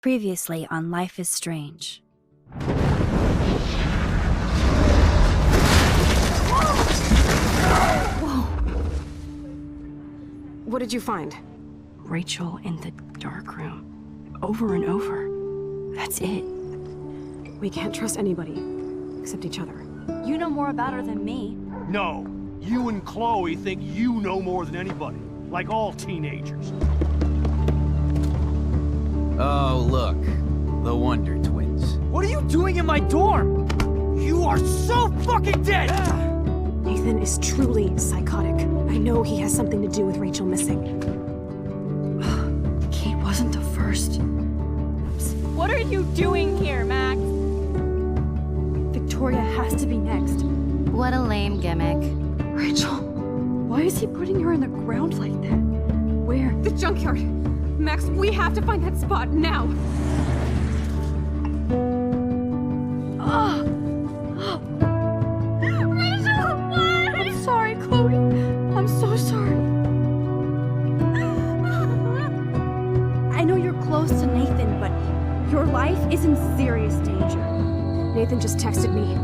Previously on Life is Strange. Whoa! What did you find? Rachel in the dark room. Over and over. That's it. We can't trust anybody, except each other. You know more about her than me. No. You and Chloe think you know more than anybody. Like all teenagers. Oh, look. The Wonder Twins. What are you doing in my dorm? You are so fucking dead! Nathan is truly psychotic. I know he has something to do with Rachel missing. Kate wasn't the first. What are you doing here, Max? Victoria has to be next. What a lame gimmick. Rachel, why is he putting her in the ground like that? Where? The junkyard! Max, we have to find that spot now! Rachel, what? I'm sorry, Chloe. I'm so sorry. I know you're close to Nathan, but your life is in serious danger. Nathan just texted me.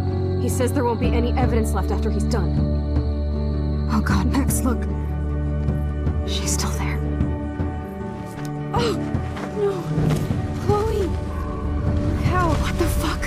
He says there won't be any evidence left after he's done. Oh god, Max, look. She's still there. Oh, no. Chloe. How? What the fuck?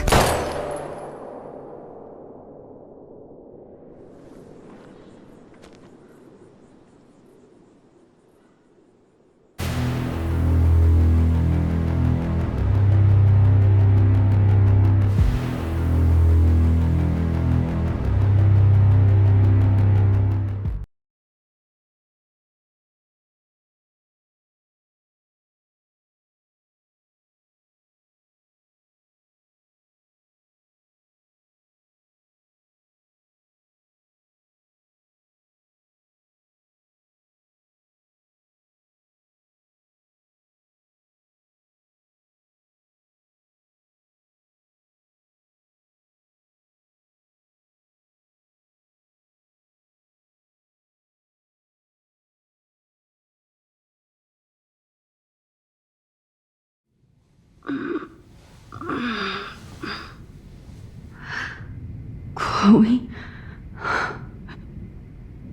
Chloe?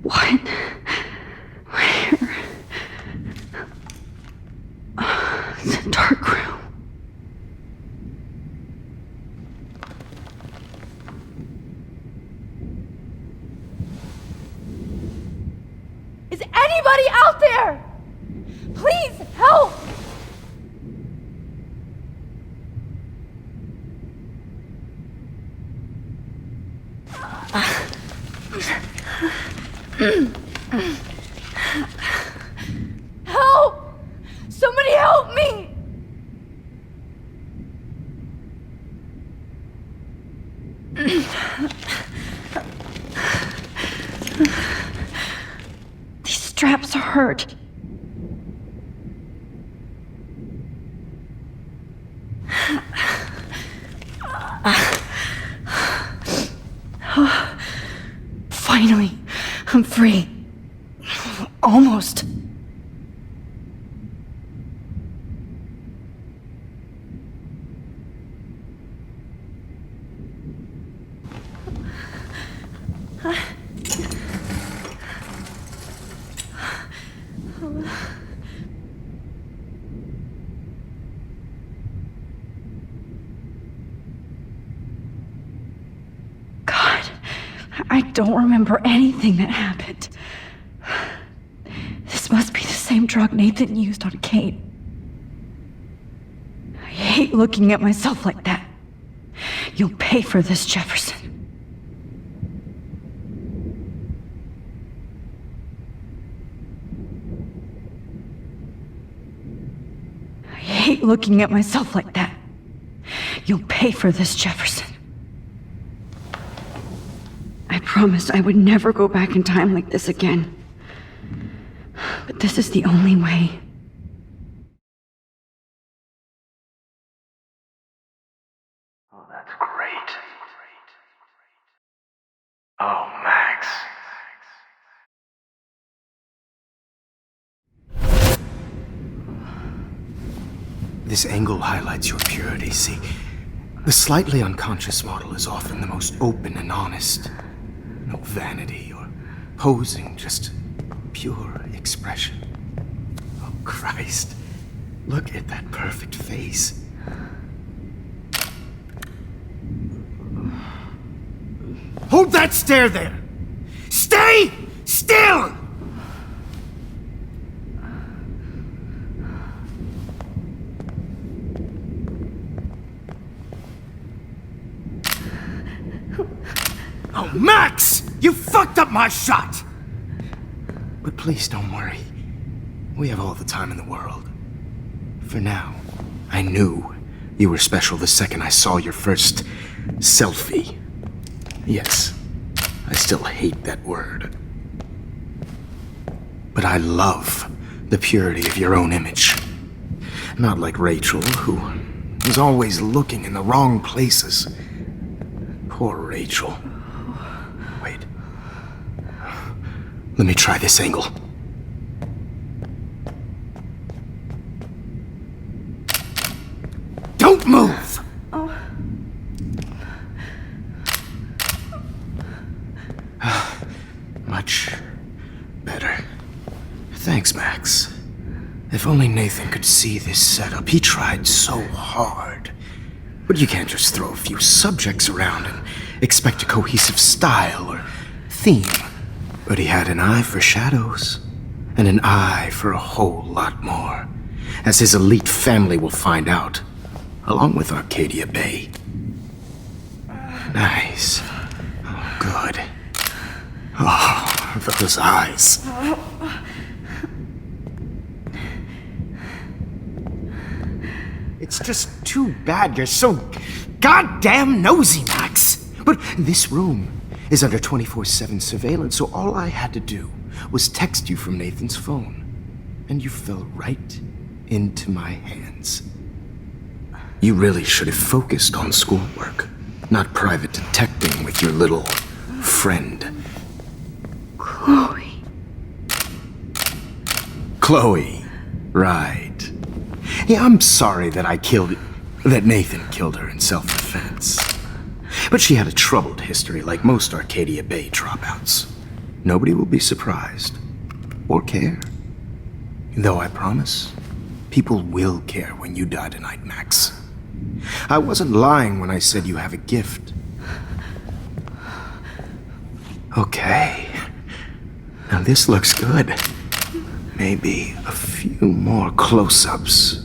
What? Where? The dark room. Is anybody out there? Please help! Help! Somebody help me! These straps hurt. Finally, I'm free. Almost. God, I don't remember anything that happened. This must be the same drug Nathan used on Kate. I hate looking at myself like that. You'll pay for this, Jefferson. I hate looking at myself like that. You'll pay for this, Jefferson. I promised I would never go back in time like this again. But this is the only way. Oh, that's great. Oh, Max. This angle highlights your purity, see? The slightly unconscious model is often the most open and honest. No vanity or posing, just pure expression. Oh, Christ. Look at that perfect face. Hold that stare there! Stay still! Oh, Max! You fucked up my shot! But please don't worry. We have all the time in the world. For now, I knew you were special the second I saw your first selfie. Yes, I still hate that word. But I love the purity of your own image. Not like Rachel, who was always looking in the wrong places. Poor Rachel. Wait. Let me try this angle. Don't move! Much better. Thanks, Max. If only Nathan could see this setup. He tried so hard. But you can't just throw a few subjects around and expect a cohesive style or theme. But he had an eye for shadows, and an eye for a whole lot more, as his elite family will find out, along with Arcadia Bay. Nice. Oh, good. Oh, those eyes. It's just too bad you're so goddamn nosy, Max. But this room is under 24/7 surveillance, so all I had to do was text you from Nathan's phone. And you fell right into my hands. You really should have focused on schoolwork, not private detecting with your little friend. Chloe. Chloe, right. Yeah, I'm sorry that Nathan killed her in self-defense. But she had a troubled history like most Arcadia Bay dropouts. Nobody will be surprised, or care. Though I promise, people will care when you die tonight, Max. I wasn't lying when I said you have a gift. Okay. Now this looks good. Maybe a few more close-ups.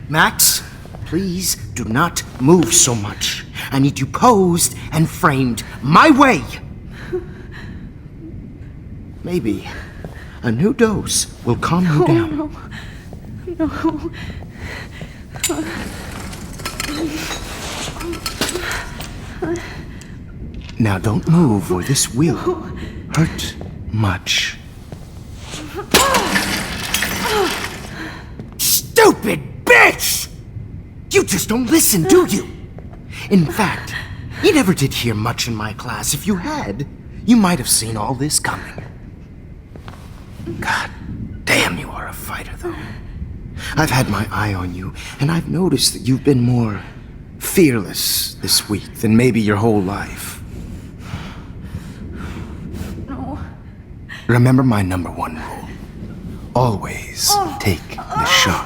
Max, please do not move so much. I need you posed and framed my way. Maybe a new dose will calm you down. No. Now don't move or this will hurt much. Stupid bitch! You just don't listen, do you? In fact, you never did hear much in my class. If you had, you might have seen all this coming. God damn, you are a fighter, though. I've had my eye on you, and I've noticed that you've been more fearless this week than maybe your whole life. No. Remember my #1 rule. Always take the shot.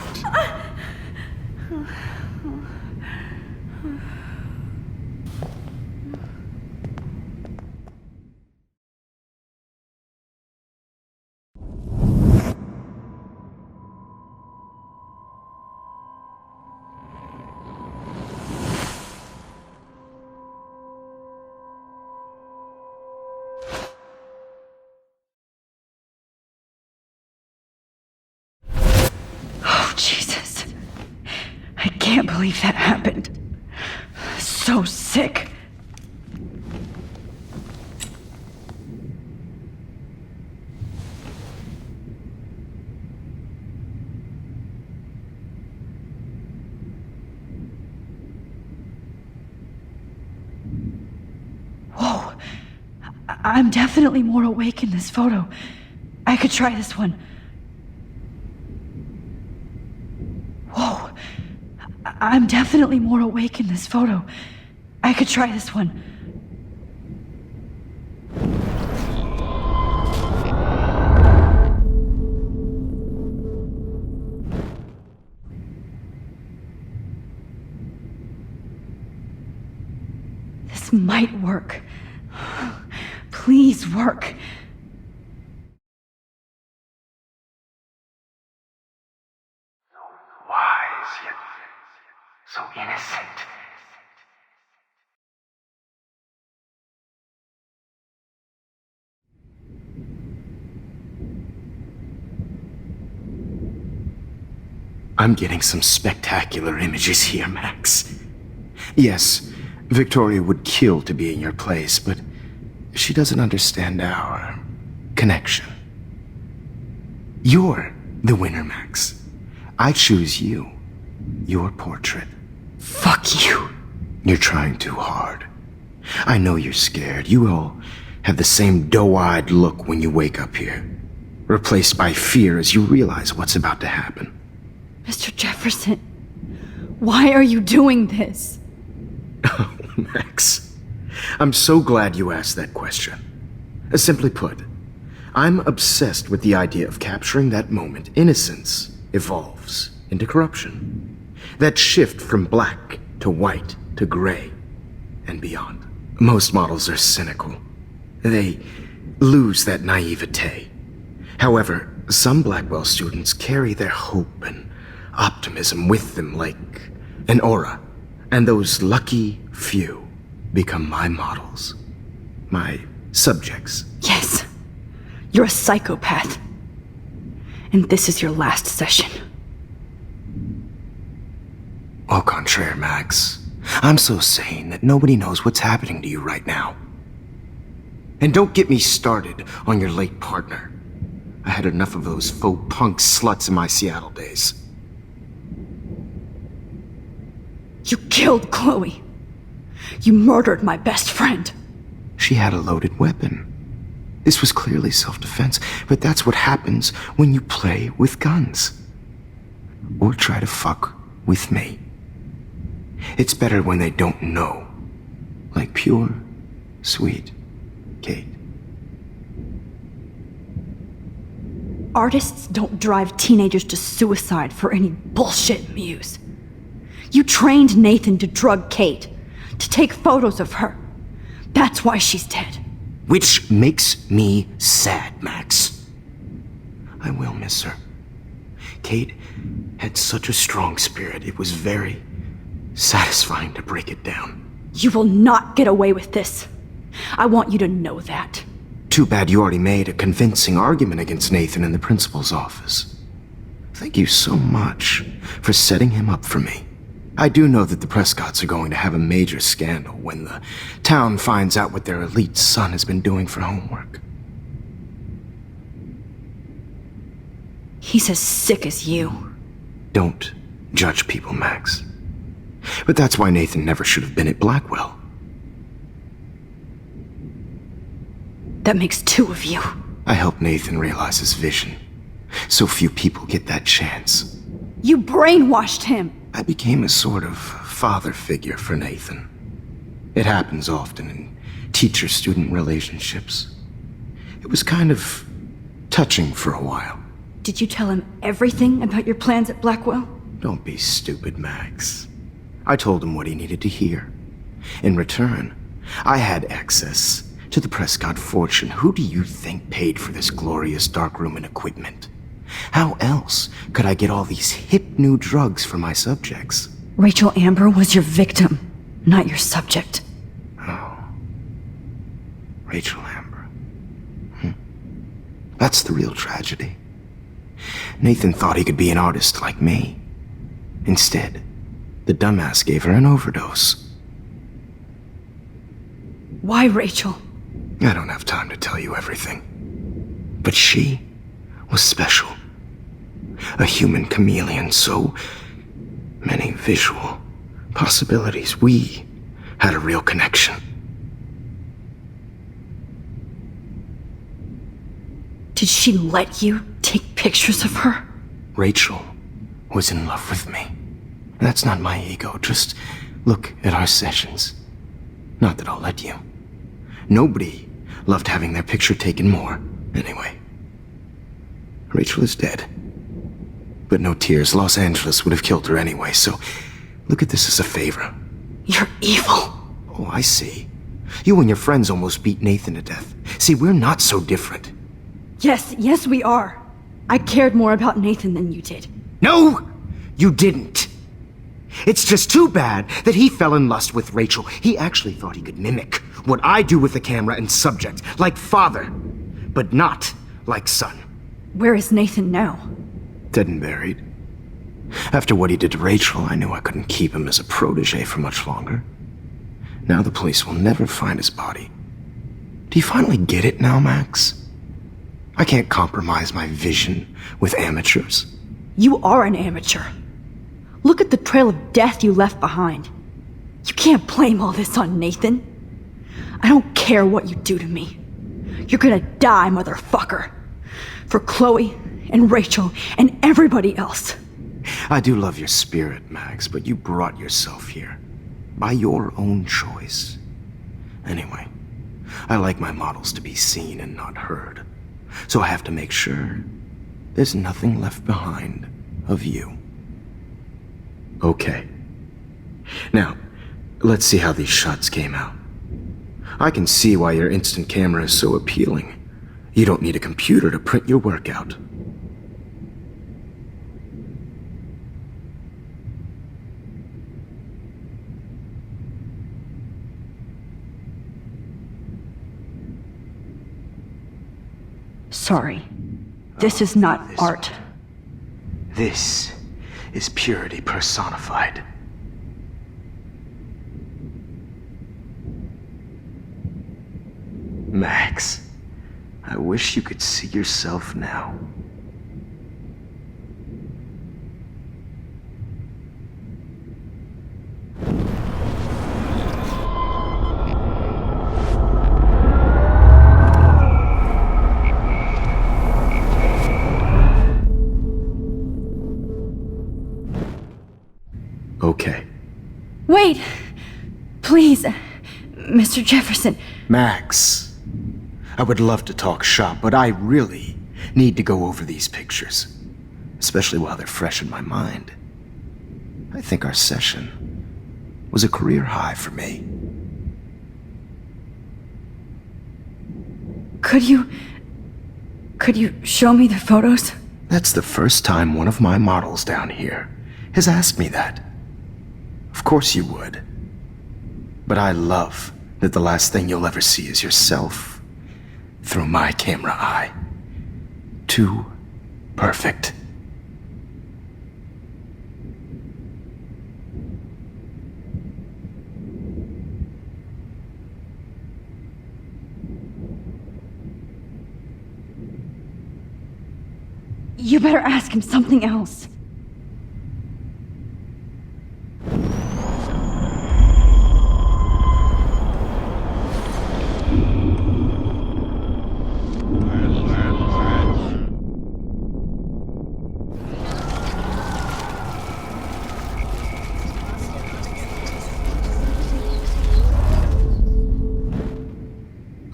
Oh, Jesus. I can't believe that happened. So sick. Whoa. I'm definitely more awake in this photo. I could try this one. Whoa. I'm definitely more awake in this photo. I could try this one. This might work. Please work. Wise yet so innocent. I'm getting some spectacular images here, Max. Yes, Victoria would kill to be in your place, but she doesn't understand our connection. You're the winner, Max. I choose you. Your portrait. Fuck you. You're trying too hard. I know you're scared. You all have the same doe-eyed look when you wake up here, replaced by fear as you realize what's about to happen. Mr. Jefferson, why are you doing this? Oh, Max, I'm so glad you asked that question. Simply put, I'm obsessed with the idea of capturing that moment innocence evolves into corruption. That shift from black to white to gray and beyond. Most models are cynical. They lose that naivete. However, some Blackwell students carry their hope and optimism with them like an aura. And those lucky few become my models. My subjects. Yes. You're a psychopath. And this is your last session. Au contraire, Max. I'm so sane that nobody knows what's happening to you right now. And don't get me started on your late partner. I had enough of those faux punk sluts in my Seattle days. You killed Chloe. You murdered my best friend. She had a loaded weapon. This was clearly self-defense, but that's what happens when you play with guns. Or try to fuck with me. It's better when they don't know. Like pure, sweet Kate. Artists don't drive teenagers to suicide for any bullshit muse. You trained Nathan to drug Kate, to take photos of her. That's why she's dead. Which makes me sad, Max. I will miss her. Kate had such a strong spirit, it was very satisfying to break it down. You will not get away with this. I want you to know that. Too bad you already made a convincing argument against Nathan in the principal's office. Thank you so much for setting him up for me. I do know that the Prescotts are going to have a major scandal when the town finds out what their elite son has been doing for homework. He's as sick as you. Don't judge people, Max. But that's why Nathan never should have been at Blackwell. That makes two of you. I helped Nathan realize his vision. So few people get that chance. You brainwashed him. I became a sort of father figure for Nathan. It happens often in teacher-student relationships. It was kind of touching for a while. Did you tell him everything about your plans at Blackwell? Don't be stupid, Max. I told him what he needed to hear. In return, I had access to the Prescott fortune. Who do you think paid for this glorious darkroom and equipment? How else could I get all these hip new drugs for my subjects? Rachel Amber was your victim, not your subject. Oh. Rachel Amber. That's the real tragedy. Nathan thought he could be an artist like me. Instead, the dumbass gave her an overdose. Why Rachel? I don't have time to tell you everything. But she was special. A human chameleon, so many visual possibilities. We had a real connection. Did she let you take pictures of her? Rachel was in love with me. That's not my ego, just look at our sessions. Not that I'll let you. Nobody loved having their picture taken more, anyway. Rachel is dead. But no tears, Los Angeles would have killed her anyway, so look at this as a favor. You're evil. Oh, I see. You and your friends almost beat Nathan to death. See, we're not so different. Yes, we are. I cared more about Nathan than you did. No, you didn't. It's just too bad that he fell in lust with Rachel. He actually thought he could mimic what I do with the camera and subject, like father, but not like son. Where is Nathan now? Dead and buried. After what he did to Rachel, I knew I couldn't keep him as a protege for much longer. Now the police will never find his body. Do you finally get it now, Max? I can't compromise my vision with amateurs. You are an amateur. Look at the trail of death you left behind. You can't blame all this on Nathan. I don't care what you do to me. You're gonna die, motherfucker. For Chloe and Rachel and everybody else. I do love your spirit, Max, but you brought yourself here. By your own choice. Anyway, I like my models to be seen and not heard. So I have to make sure there's nothing left behind of you. Okay. Now, let's see how these shots came out. I can see why your instant camera is so appealing. You don't need a computer to print your work out. Sorry. This is not art. This is purity personified. Max, I wish you could see yourself now. Okay. Wait! Please, Mr. Jefferson. Max, I would love to talk shop, but I really need to go over these pictures. Especially while they're fresh in my mind. I think our session was a career high for me. Could you show me the photos? That's the first time one of my models down here has asked me that. Of course you would. But I love that the last thing you'll ever see is yourself through my camera eye. Too perfect. You better ask him something else.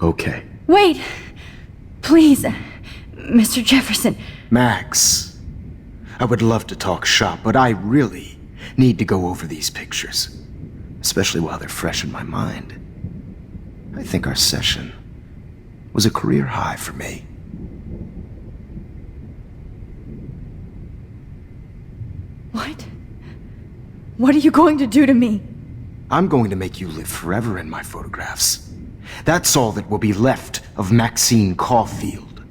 Okay. Wait! Please, Mr. Jefferson. Max, I would love to talk shop, but I really need to go over these pictures. Especially while they're fresh in my mind. I think our session was a career high for me. What? What are you going to do to me? I'm going to make you live forever in my photographs. That's all that will be left of Maxine Caulfield.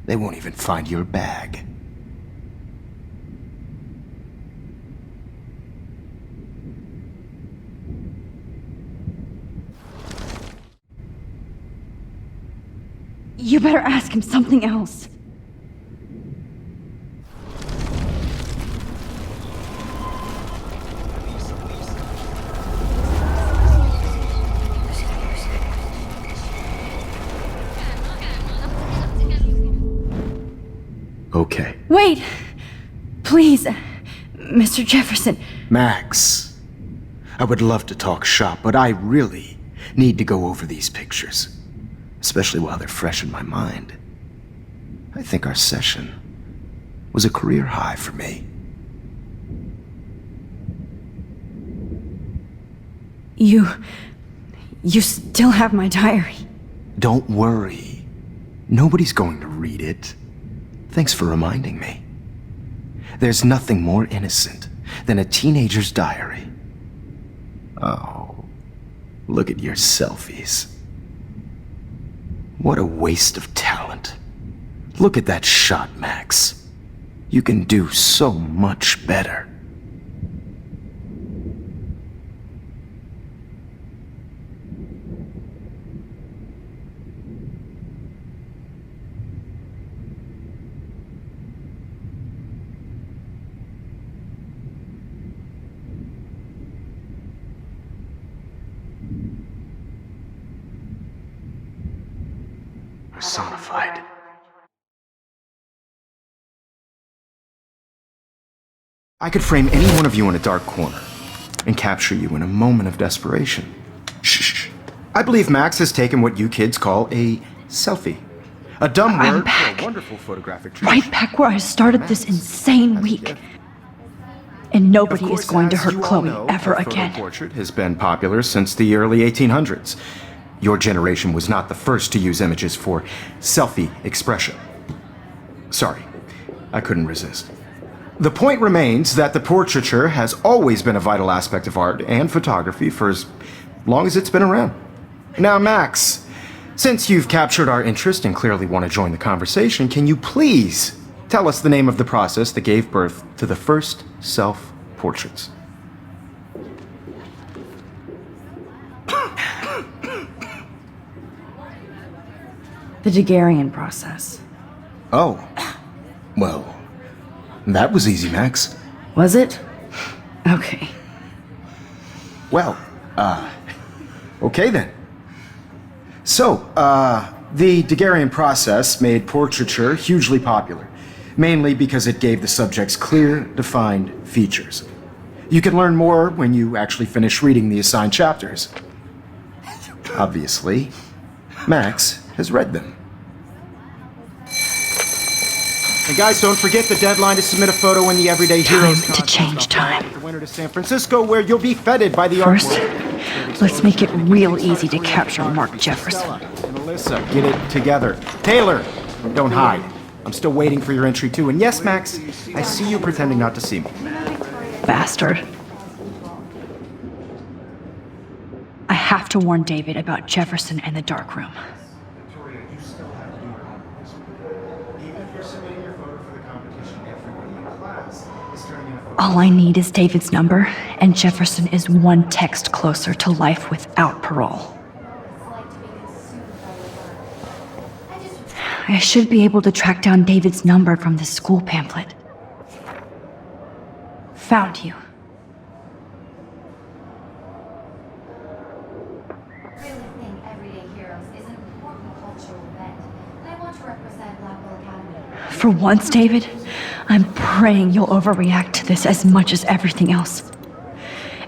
They won't even find your bag. You better ask him something else. Wait! Please, Mr. Jefferson. Max, I would love to talk shop, but I really need to go over these pictures, especially while they're fresh in my mind. I think our session was a career high for me. You still have my diary. Don't worry. Nobody's going to read it. Thanks for reminding me. There's nothing more innocent than a teenager's diary. Oh, look at your selfies. What a waste of talent. Look at that shot, Max. You can do so much better. Personified. I could frame any one of you in a dark corner and capture you in a moment of desperation. Shh. I believe Max has taken what you kids call a selfie. A dumb word for a wonderful photographic treat. Right back where I started this insane week. And nobody is going to hurt Chloe ever again. The portrait has been popular since the early 1800s. Your generation was not the first to use images for selfie expression. Sorry, I couldn't resist. The point remains that the portraiture has always been a vital aspect of art and photography for as long as it's been around. Now, Max, since you've captured our interest and clearly want to join the conversation, can you please tell us the name of the process that gave birth to the first self-portraits? The Daguerrean process. Oh, well, that was easy, Max. Was it? Okay. Well, okay then. So, the Daguerrean process made portraiture hugely popular, mainly because it gave the subjects clear, defined features. You can learn more when you actually finish reading the assigned chapters. Obviously, Max has read them. And guys, don't forget the deadline to submit a photo in the Everyday Heroes Time to change time. The winter to San Francisco, where you'll be feted by the art First, world. let's make it real easy to capture Mark Jefferson. And Alyssa, get it together. Taylor, don't hide. I'm still waiting for your entry too. And yes, Max, I see you pretending not to see me. Bastard. I have to warn David about Jefferson and the dark room. Victoria, you still have to do your homework. Even if you're submitting your photo for the competition, everybody in class is turning in a photo. All I need is David's number, and Jefferson is one text closer to life without parole. I should be able to track down David's number from the school pamphlet. Found you. Really think Everyday Heroes is an important cultural event, and I want to represent Blackwell Academy. For once, David, I'm praying you'll overreact to this as much as everything else.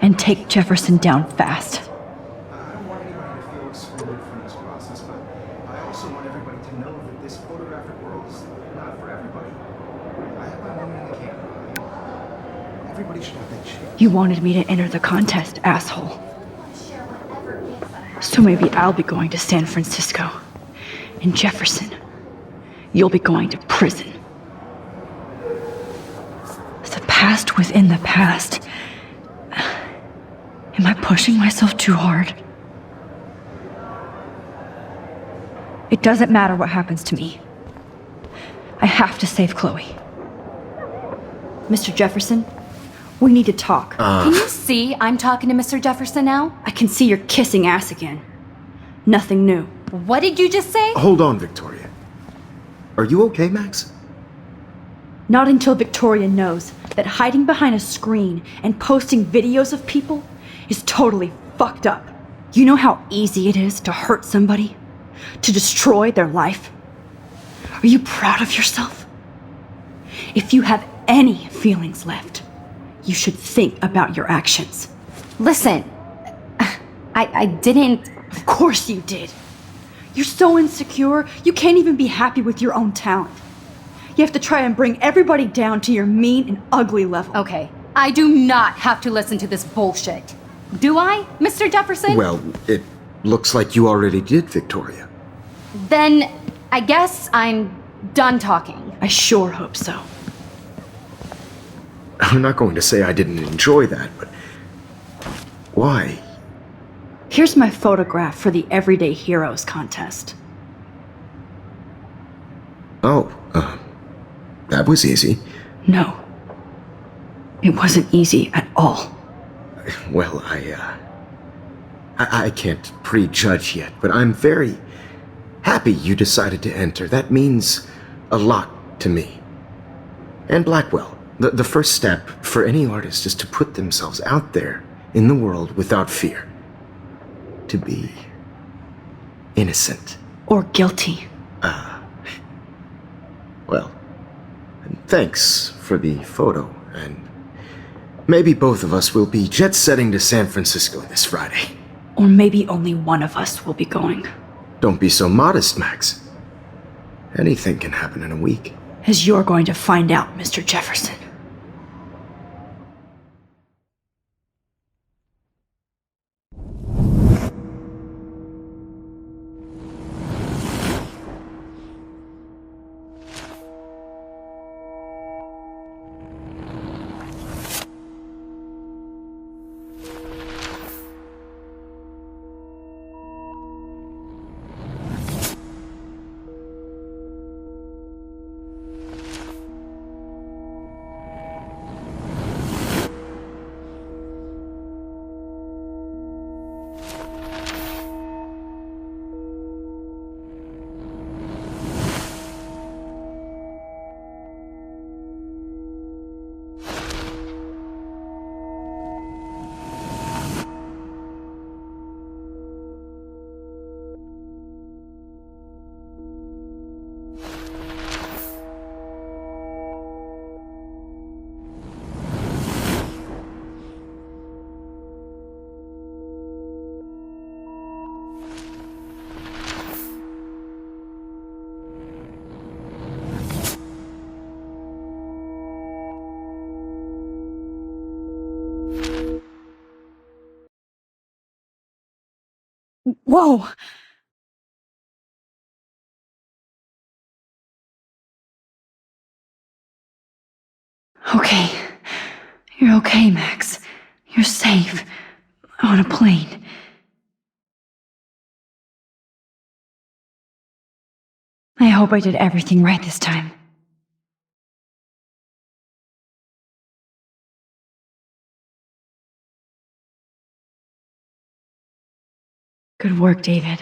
And take Jefferson down fast. I don't want anybody to feel excluded from this process, but I also want everybody to know that this photographic world is not for everybody. I have my moment in the camera. Everybody should have that chance. You wanted me to enter the contest, asshole. Want to share whatever gifts I have. So maybe I'll be going to San Francisco. And Jefferson, you'll be going to prison. The past within the past. Am I pushing myself too hard? It doesn't matter what happens to me. I have to save Chloe. Mr. Jefferson, we need to talk. Can you see I'm talking to Mr. Jefferson now? I can see you're kissing ass again. Nothing new. What did you just say? Hold on, Victoria. Are you okay, Max? Not until Victoria knows that hiding behind a screen and posting videos of people is totally fucked up. You know how easy it is to hurt somebody? To destroy their life? Are you proud of yourself? If you have any feelings left, you should think about your actions. Listen, I didn't... Of course you did. You're so insecure, you can't even be happy with your own talent. You have to try and bring everybody down to your mean and ugly level. Okay, I do not have to listen to this bullshit. Do I, Mr. Jefferson? Well, it looks like you already did, Victoria. Then I guess I'm done talking. I sure hope so. I'm not going to say I didn't enjoy that, but why? Here's my photograph for the Everyday Heroes contest. Oh, that was easy. No. It wasn't easy at all. Well, I can't prejudge yet, but I'm very happy you decided to enter. That means a lot to me. And Blackwell. The first step for any artist is to put themselves out there in the world without fear. To be innocent. Or guilty. Well, thanks for the photo, and maybe both of us will be jet-setting to San Francisco this Friday. Or maybe only one of us will be going. Don't be so modest, Max. Anything can happen in a week. As you're going to find out, Mr. Jefferson. Whoa! Okay. You're okay, Max. You're safe. On a plane. I hope I did everything right this time. Good work, David.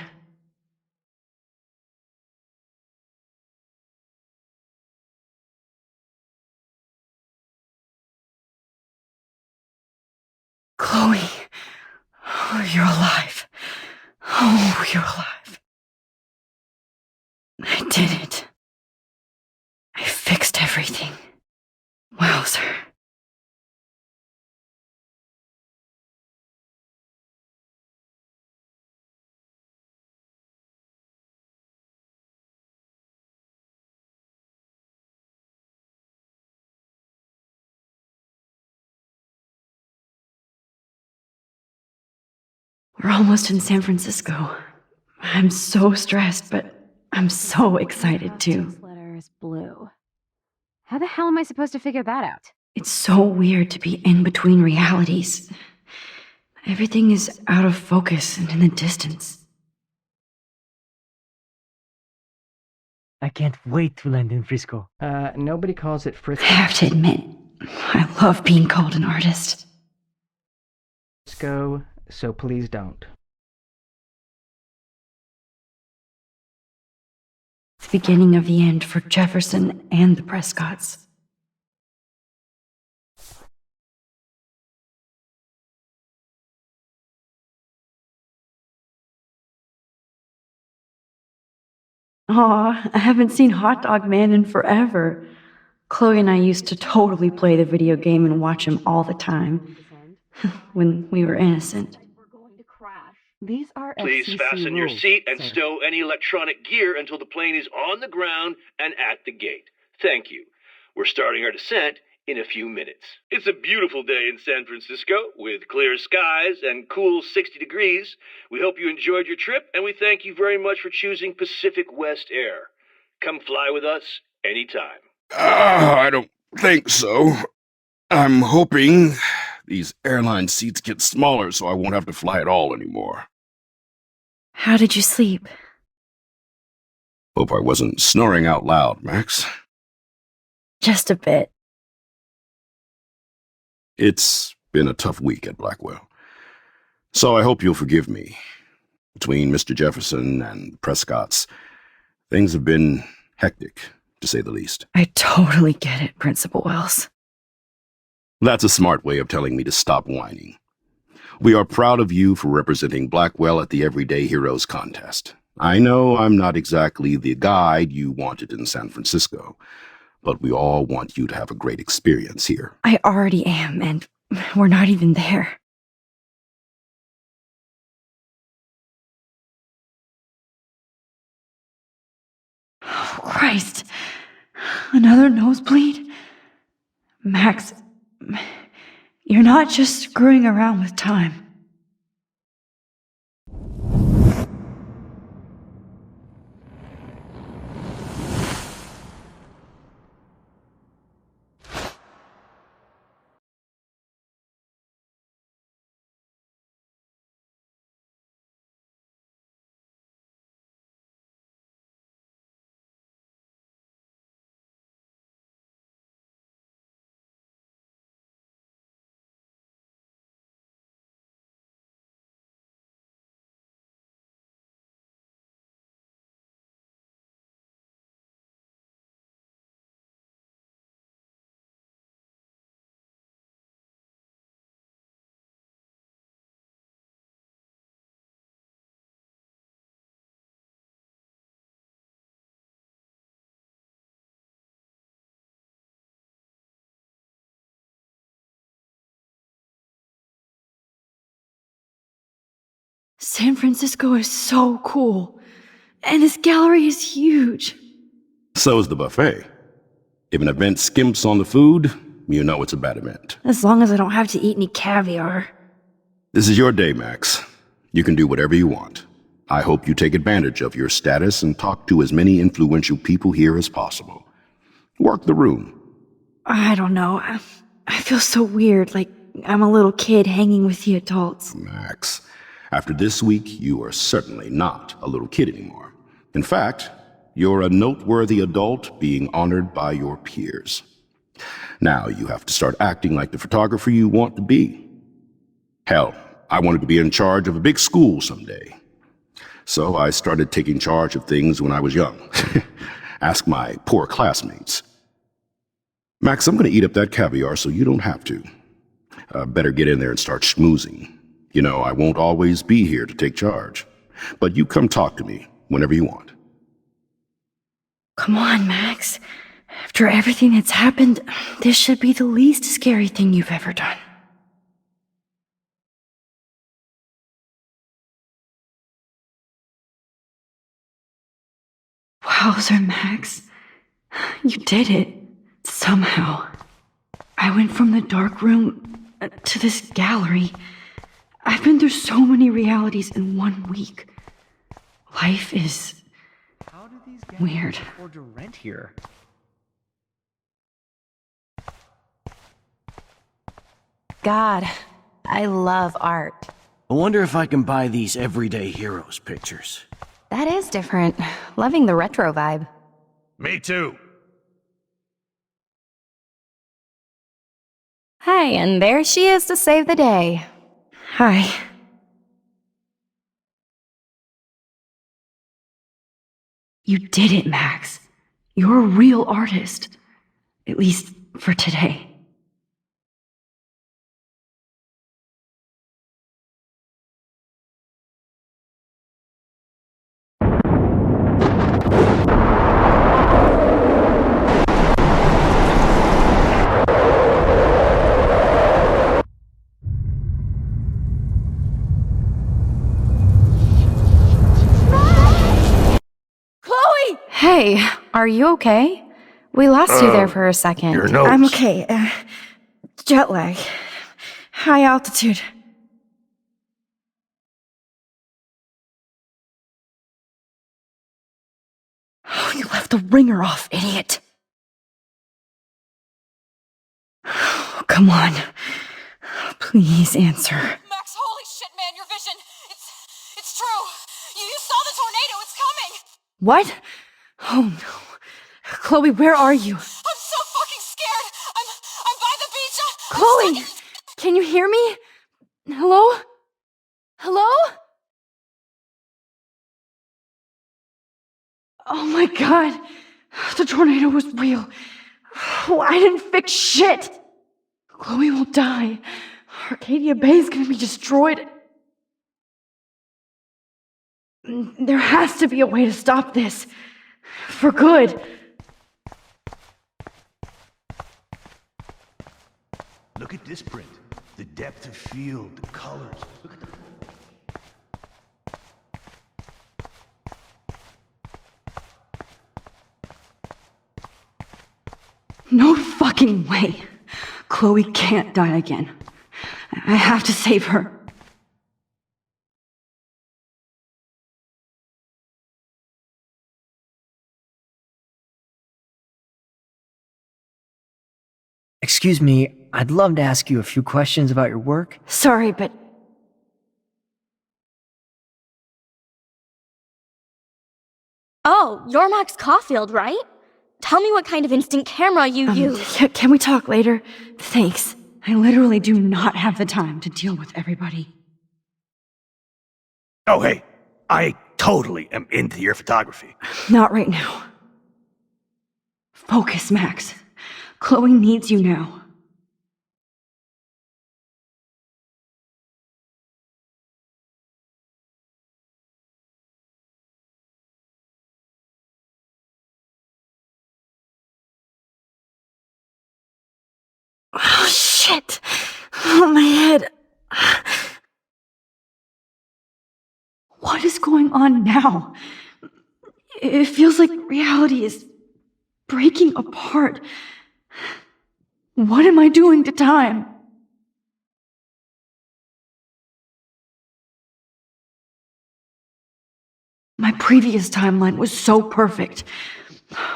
Chloe. Oh, you're alive. Oh, you're alive. I did it. I fixed everything. Wowzer. We're almost in San Francisco. I'm so stressed, but I'm so excited too. This letter is blue. How the hell am I supposed to figure that out? It's so weird to be in between realities. Everything is out of focus and in the distance. I can't wait to land in Frisco. Nobody calls it I Frisco, have to admit, I love being called an artist. so please don't. The beginning of the end for Jefferson and the Prescotts. Aw, I haven't seen Hot Dog Man in forever. Chloe and I used to totally play the video game and watch him all the time. When we were innocent. These are Please FCC fasten your rules, seat and sir. stow any electronic gear until the plane is on the ground and at the gate. Thank you. We're starting our descent in a few minutes. It's a beautiful day in San Francisco with clear skies and cool 60 degrees. We hope you enjoyed your trip, and we thank you very much for choosing Pacific West Air. Come fly with us anytime. I don't think so. I'm hoping these airline seats get smaller so I won't have to fly at all anymore. How did you sleep? Hope I wasn't snoring out loud, Max. Just a bit. It's been a tough week at Blackwell, so I hope you'll forgive me. Between Mr. Jefferson and Prescott's, things have been hectic, to say the least. I totally get it, Principal Wells. That's a smart way of telling me to stop whining. We are proud of you for representing Blackwell at the Everyday Heroes contest. I know I'm not exactly the guide you wanted in San Francisco, but we all want you to have a great experience here. I already am, and we're not even there. Oh, Christ. Another nosebleed? Max, you're not just screwing around with time. San Francisco is so cool, and this gallery is huge. So's the buffet. If an event skimps on the food, you know it's a bad event. As long as I don't have to eat any caviar. This is your day, Max. You can do whatever you want. I hope you take advantage of your status and talk to as many influential people here as possible. Work the room. I don't know. I feel so weird, like I'm a little kid hanging with the adults. Max, after this week, you are certainly not a little kid anymore. In fact, you're a noteworthy adult being honored by your peers. Now you have to start acting like the photographer you want to be. Hell, I wanted to be in charge of a big school someday. So I started taking charge of things when I was young. Ask my poor classmates. Max, I'm going to eat up that caviar so you don't have to. Better get in there and start schmoozing. You know, I won't always be here to take charge. But you come talk to me whenever you want. Come on, Max. After everything that's happened, this should be the least scary thing you've ever done. Wowzer, Max. You did it. Somehow. I went from the dark room to this gallery. I've been through so many realities in 1 week. Life is weird. Afford to rent here. God, I love art. I wonder if I can buy these Everyday Heroes pictures. That is different. Loving the retro vibe. Me too. Hey, and there she is to save the day. Hi. You did it, Max. You're a real artist. At least for today. Hey, are you okay? We lost you there for a second. Your nose. I'm okay. Jet lag. High altitude. Oh, you left the ringer off, idiot. Oh, come on. Please answer. Max, holy shit, man, your vision. It's true. You saw the tornado. It's coming. What? Oh no. Chloe, where are you? I'm so fucking scared. I'm by the beach. Chloe! Can you hear me? Hello? Hello? Oh my god. The tornado was real. Oh, I didn't fix shit. Chloe will die. Arcadia Bay is gonna be destroyed. There has to be a way to stop this. For good. Look at this print. The depth of field, the colors. Look at the... No fucking way. Chloe can't die again. I have to save her. Excuse me, I'd love to ask you a few questions about your work. Sorry, but... Oh, you're Max Caulfield, right? Tell me what kind of instant camera you use. Can we talk later? Thanks. I literally do not have the time to deal with everybody. Oh, hey. I totally am into your photography. Not right now. Focus, Max. Chloe needs you now. Oh, shit. Oh, my head. What is going on now? It feels like reality is breaking apart. What am I doing to time? My previous timeline was so perfect.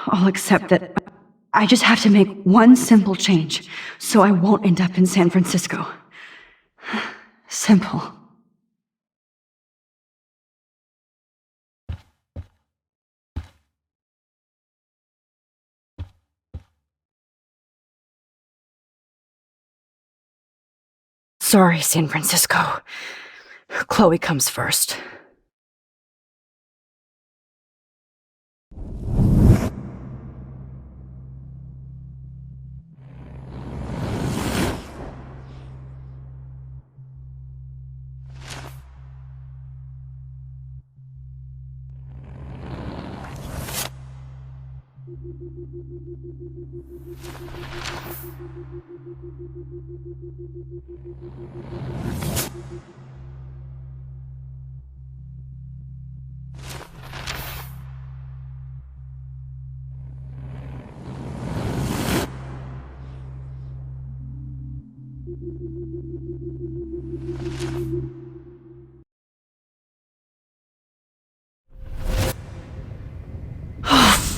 I'll accept that I just have to make one simple change so I won't end up in San Francisco. Simple. Sorry, San Francisco. Chloe comes first.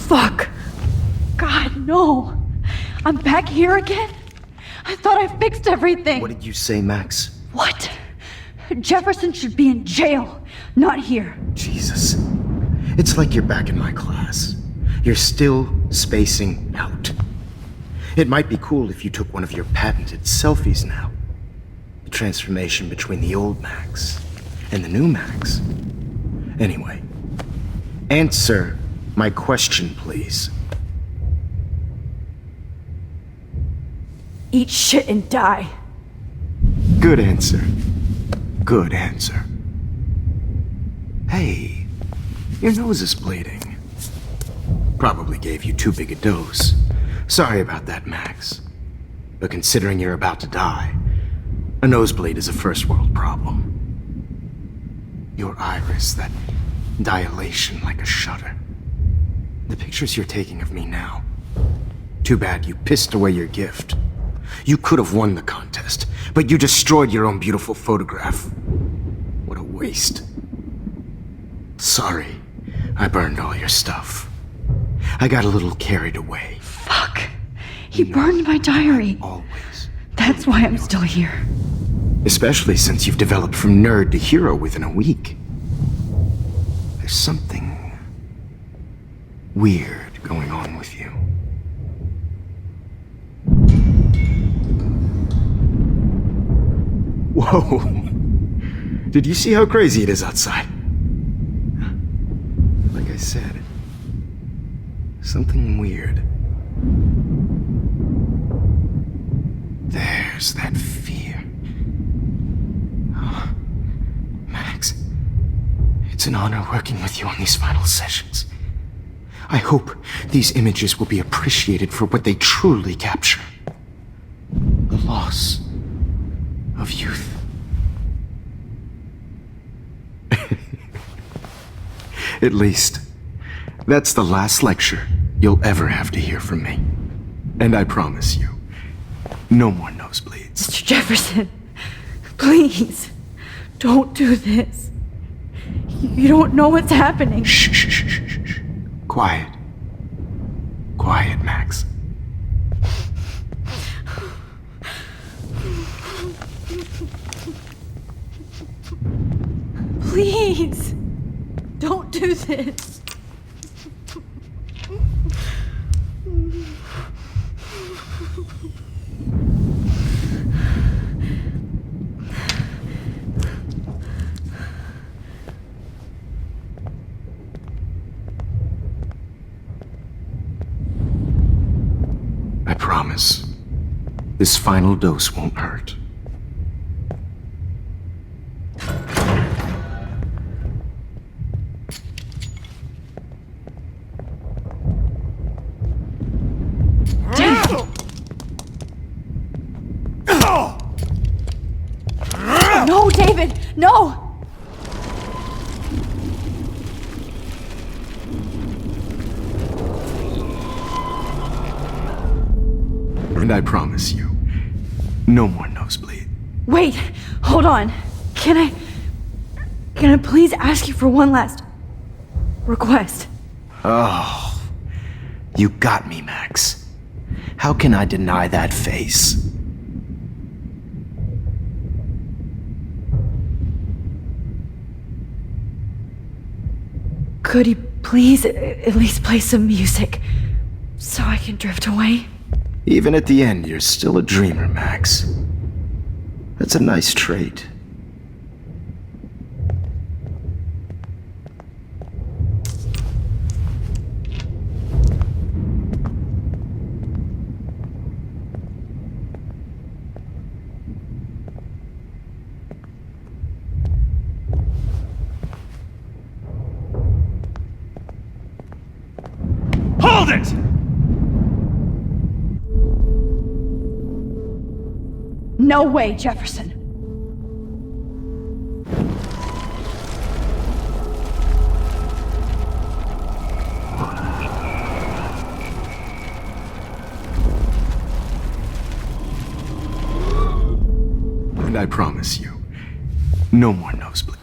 Fuck! God, no! I'm back here again? I thought I fixed everything! What did you say, Max? What? Jefferson should be in jail, not here. Jesus. It's like you're back in my class. You're still spacing out. It might be cool if you took one of your patented selfies now. The transformation between the old Max and the new Max. Anyway, answer my question, please. Eat shit and die. Good answer. Good answer. Hey, your nose is bleeding. Probably gave you too big a dose. Sorry about that, Max. But considering you're about to die, a nosebleed is a first world problem. Your iris, that dilation like a shutter. The pictures you're taking of me now. Too bad you pissed away your gift. You could have won the contest, but you destroyed your own beautiful photograph. What a waste. Sorry, I burned all your stuff. I got a little carried away. Fuck. He burned my diary. Always. That's why I'm still here. Especially since you've developed from nerd to hero within a week. There's something weird going on with you. Whoa! Did you see how crazy it is outside? Like I said, something weird. There's that fear. Oh, Max, it's an honor working with you on these final sessions. I hope these images will be appreciated for what they truly capture. The loss of youth. At least, that's the last lecture you'll ever have to hear from me. And I promise you, no more nosebleeds. Mr. Jefferson, please, don't do this. You don't know what's happening. Shh, shh, shh, shh, shh. Quiet. Quiet, Max. Please, don't do this. I promise, this final dose won't hurt. No, David, no! And I promise you, no more nosebleed. Wait, hold on. Can I please ask you for one last request? Oh, you got me, Max. How can I deny that face? Could you please at least play some music so I can drift away? Even at the end, you're still a dreamer, Max. That's a nice trait. Hold it! No way, Jefferson. And I promise you, no more nosebleed.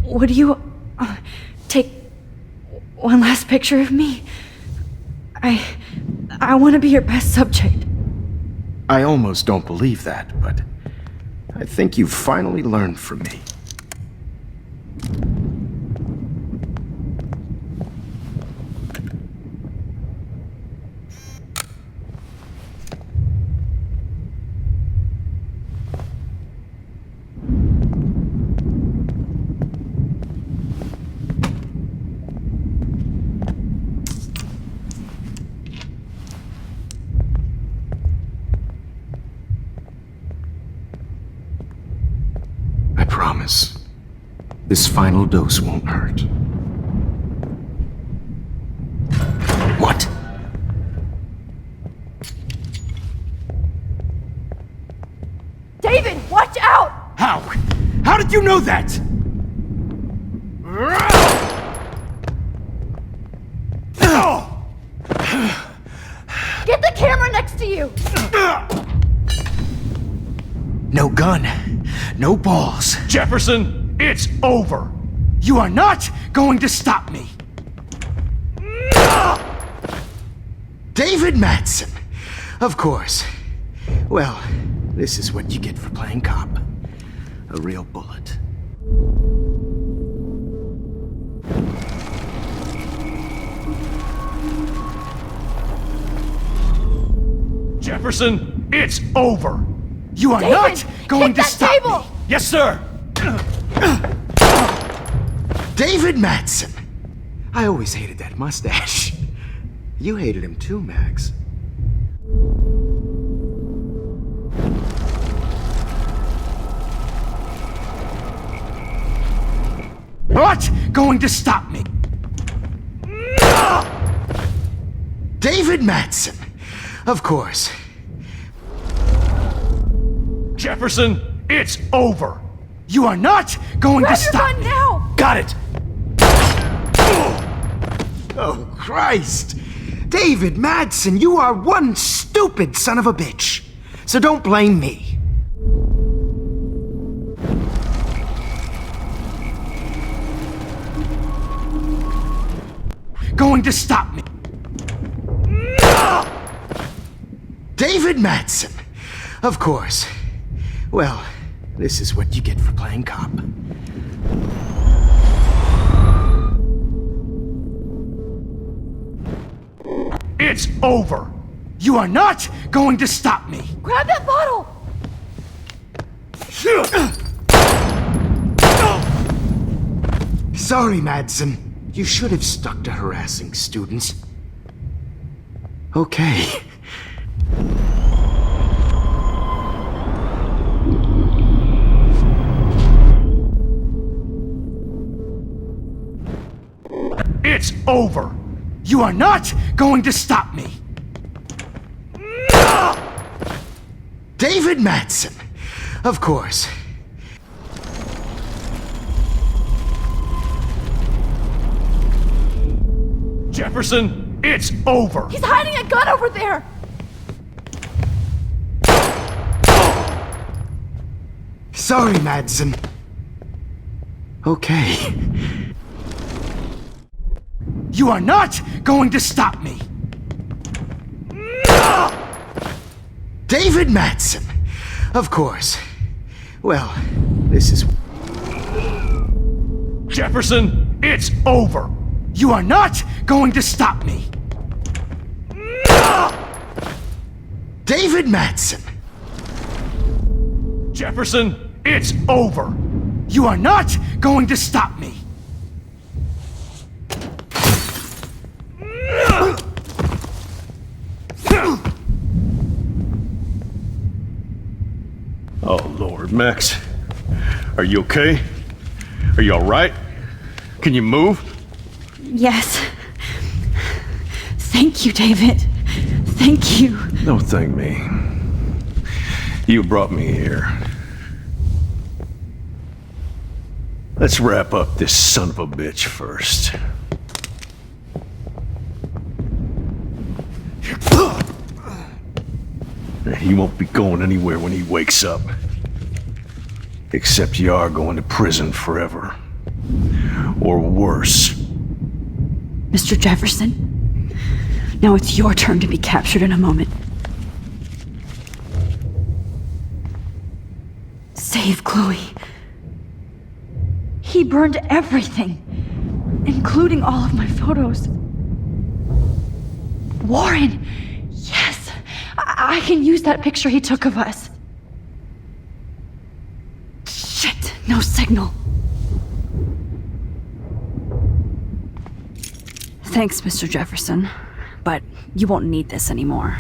Would you take one last picture of me? I want to be your best subject. I almost don't believe that, but I think you've finally learned from me. I promise, this final dose won't hurt. What? David! David, watch out! How? How did you know that? Get the camera next to you! No gun, no balls. Jefferson, it's over! You are not going to stop me! David Madsen! Of course. Well, this is what you get for playing cop. A real bullet. Jefferson, it's over! You are David, not going kick to that stop table! me! Yes, sir! David Madsen! I always hated that mustache. You hated him too, Max. Not going to stop me! David Madsen! Of course. Jefferson, it's over! You are not going Grab to your stop gun me! now! Got it! Oh, Christ! David Madsen, you are one stupid son of a bitch. So don't blame me. Going to stop me. David Madsen. Of course. Well, this is what you get for playing cop. It's over! You are not going to stop me! Grab that bottle! Sorry, Madsen. You should have stuck to harassing students. Okay. It's over! You are not going to stop me! David Madsen. Of course. Jefferson, it's over! He's hiding a gun over there! Sorry, Madsen. Okay. You are not going to stop me! David Madsen. Of course. Well, this is... Jefferson, it's over! You are not going to stop me! David Madsen. Jefferson, it's over! You are not going to stop me! Oh, Lord, Max. Are you okay? Are you alright? Can you move? Yes. Thank you, David. Thank you. Don't thank me. You brought me here. Let's wrap up this son of a bitch first. He won't be going anywhere when he wakes up. Except you are going to prison forever. Or worse. Mr. Jefferson, now it's your turn to be captured in a moment. Save Chloe. He burned everything, including all of my photos. Warren! Yes! I can use that picture he took of us. Shit, no signal. Thanks, Mr. Jefferson, but you won't need this anymore.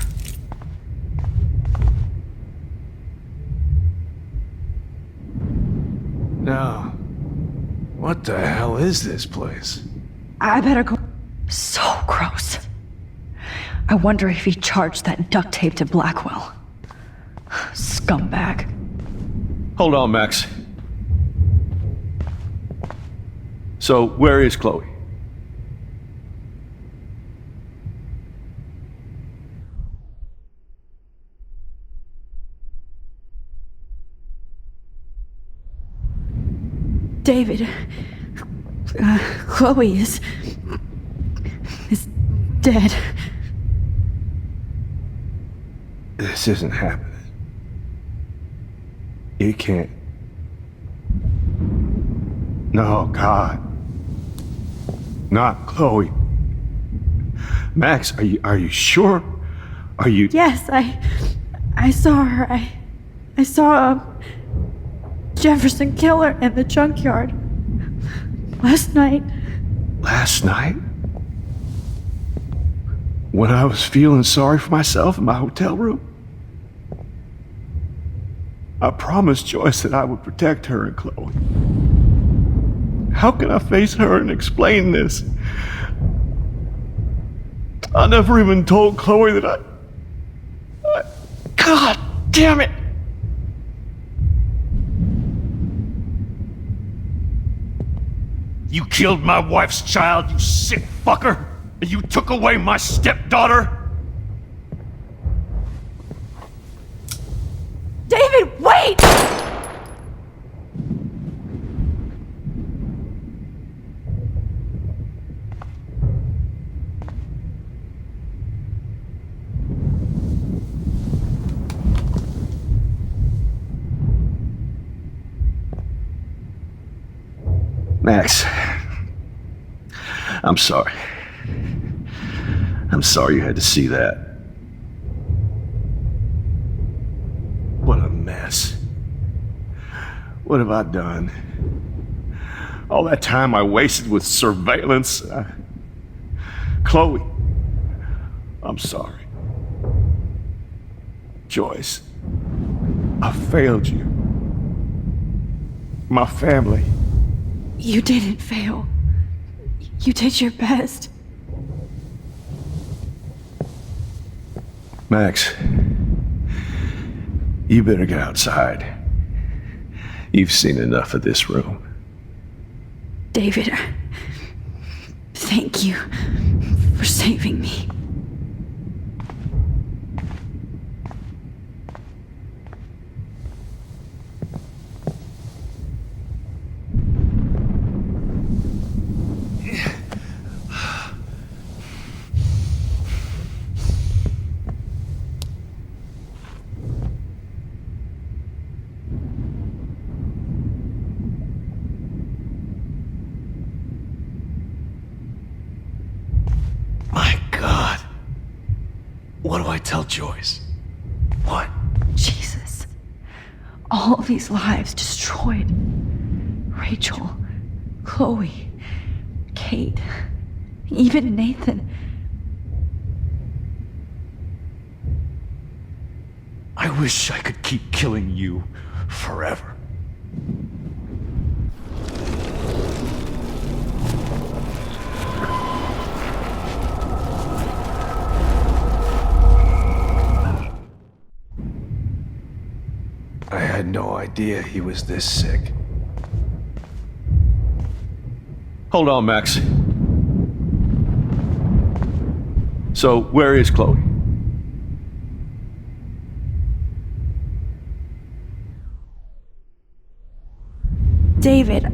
Now, what the hell is this place? I better go. So gross. I wonder if he charged that duct tape to Blackwell. Scumbag. Hold on, Max. So, where is Chloe? David, Chloe is dead. This isn't happening. It can't. No, God. Not Chloe. Max, are you sure? Are you... Yes, I saw her. I saw a Jefferson killer in the junkyard. Last night. Last night? When I was feeling sorry for myself in my hotel room? I promised Joyce that I would protect her and Chloe. How can I face her and explain this? I never even told Chloe that I... God damn it! You killed my wife's child, you sick fucker! And you took away my stepdaughter? David, wait! Max, I'm sorry. I'm sorry you had to see that. What a mess. What have I done? All that time I wasted with surveillance. Chloe, I'm sorry. Joyce, I failed you. My family. You didn't fail. You did your best. Max, you better get outside. You've seen enough of this room. David, thank you for saving me. What do I tell Joyce? What? Jesus. All these lives destroyed. Rachel, Chloe, Kate, even Nathan. I wish I could keep killing you forever. I had no idea he was this sick. Hold on, Max. So, where is Chloe? David,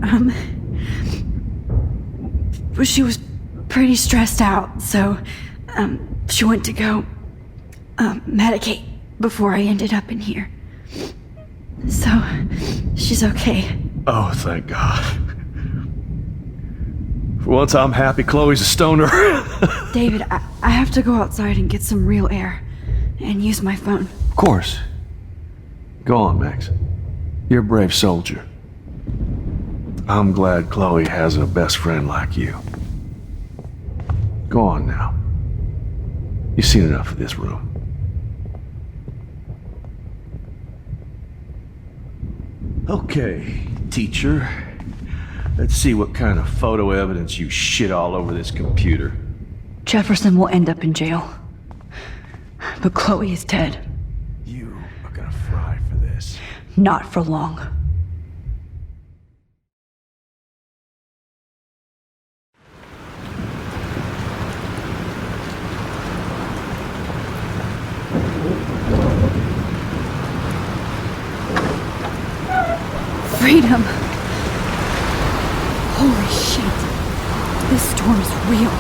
she was pretty stressed out, so, she went to go, medicate before I ended up in here. So, she's okay. Oh, thank God. For once I'm happy Chloe's a stoner. David, I have to go outside and get some real air, and use my phone. Of course. Go on, Max. You're a brave soldier. I'm glad Chloe has a best friend like you. Go on now. You've seen enough of this room. Okay, teacher. Let's see what kind of photo evidence you shit all over this computer. Jefferson will end up in jail. But Chloe is dead. You are gonna fry for this. Not for long. Freedom! Holy shit. This storm is real.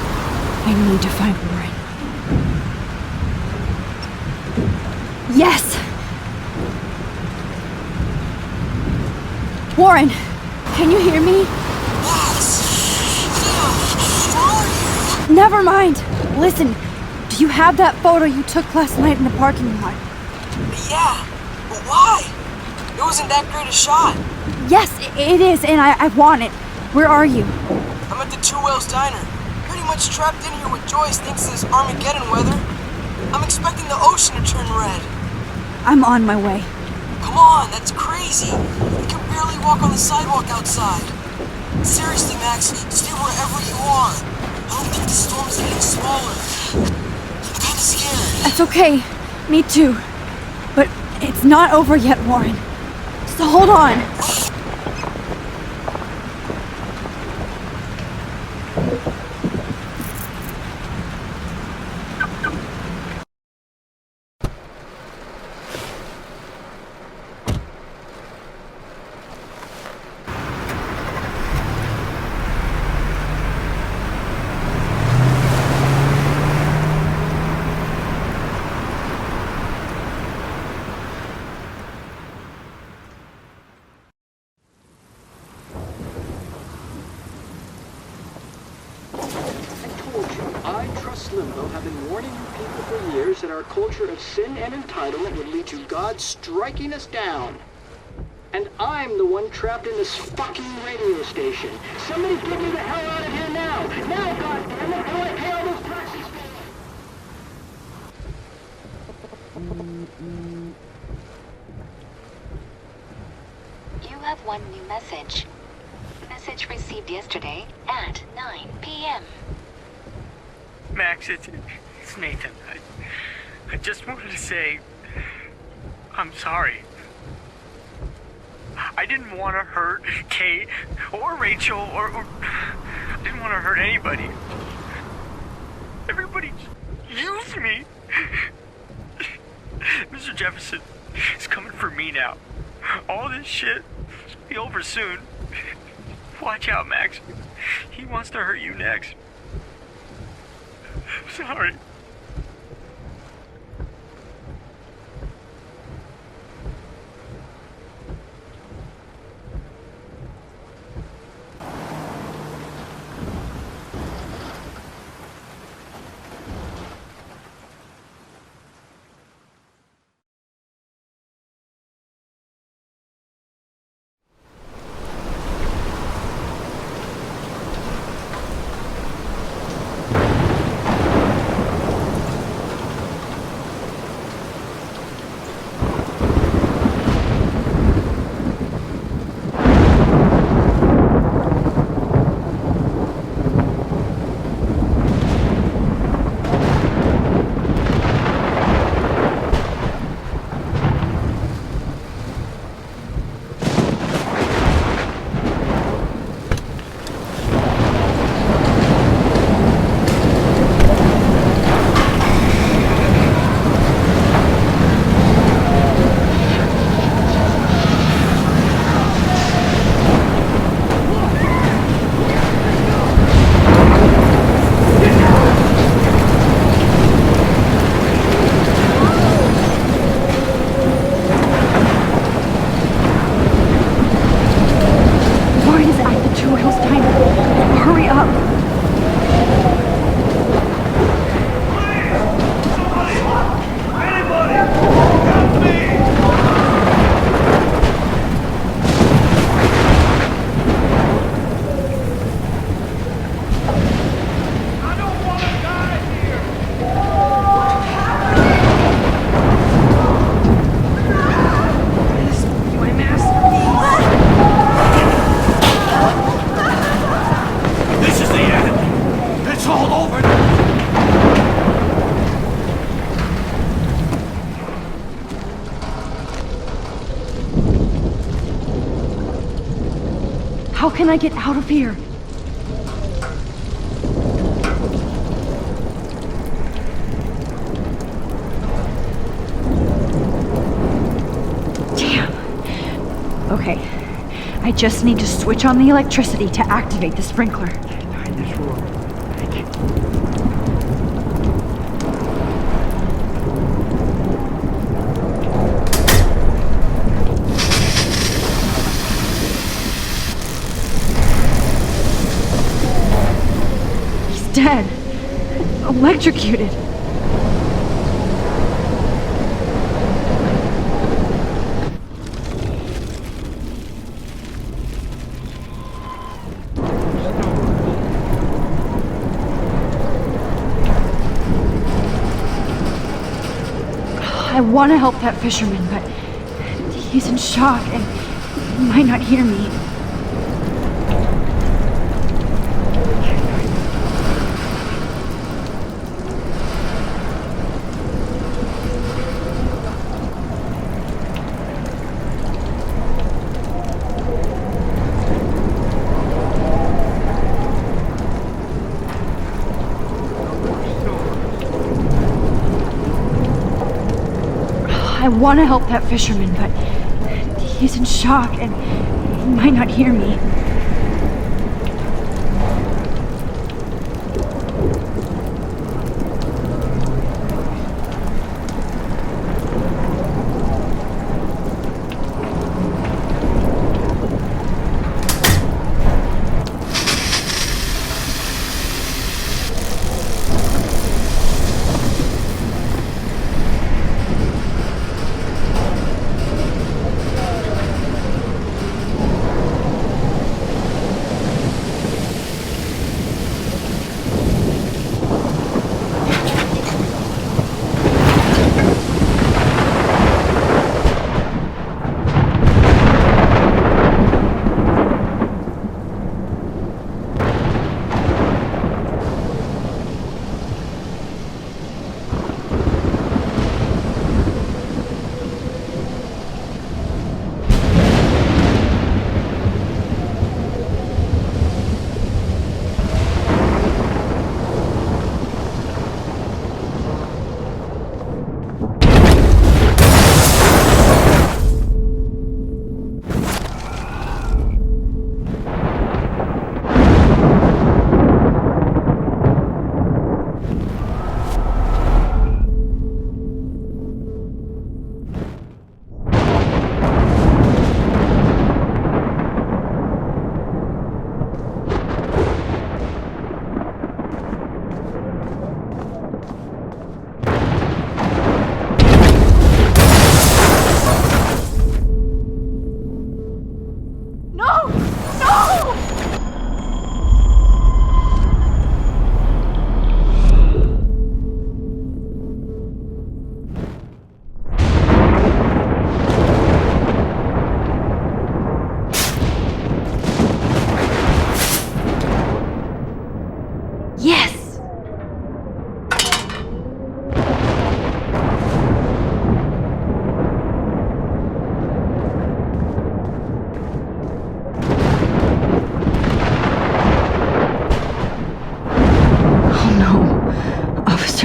I need to find Warren. Yes! Warren! Can you hear me? Max! Where are you? Never mind! Listen, do you have that photo you took last night in the parking lot? Yeah, but why? It wasn't that great a shot. Yes, it is, and I want it. Where are you? I'm at the Two Whales Diner. Pretty much trapped in here with Joyce thanks to this Armageddon weather. I'm expecting the ocean to turn red. I'm on my way. Come on, that's crazy. You can barely walk on the sidewalk outside. Seriously, Max, stay wherever you are. I don't think the storm's getting smaller. I'm kinda scared. That's okay. Me too. But it's not over yet, Warren. So hold on. Limbo have been warning you people for years that our culture of sin and entitlement would lead to God striking us down. And I'm the one trapped in this fucking radio station. Somebody get me the hell out of here now! Now, goddammit! How do I pay all those taxes? You have one new message. Message received yesterday at 9 p.m. Max, it's Nathan. I just wanted to say, I'm sorry. I didn't want to hurt Kate or Rachel or I didn't want to hurt anybody. Everybody used me. Mr. Jefferson is coming for me now. All this shit will be over soon. Watch out, Max. He wants to hurt you next. Sorry. How can I get out of here? Damn. Okay. I just need to switch on the electricity to activate the sprinkler. Behind this room. Dead. Electrocuted. I want to help that fisherman, but he's in shock and he might not hear me. I want to help that fisherman, but he's in shock and he might not hear me.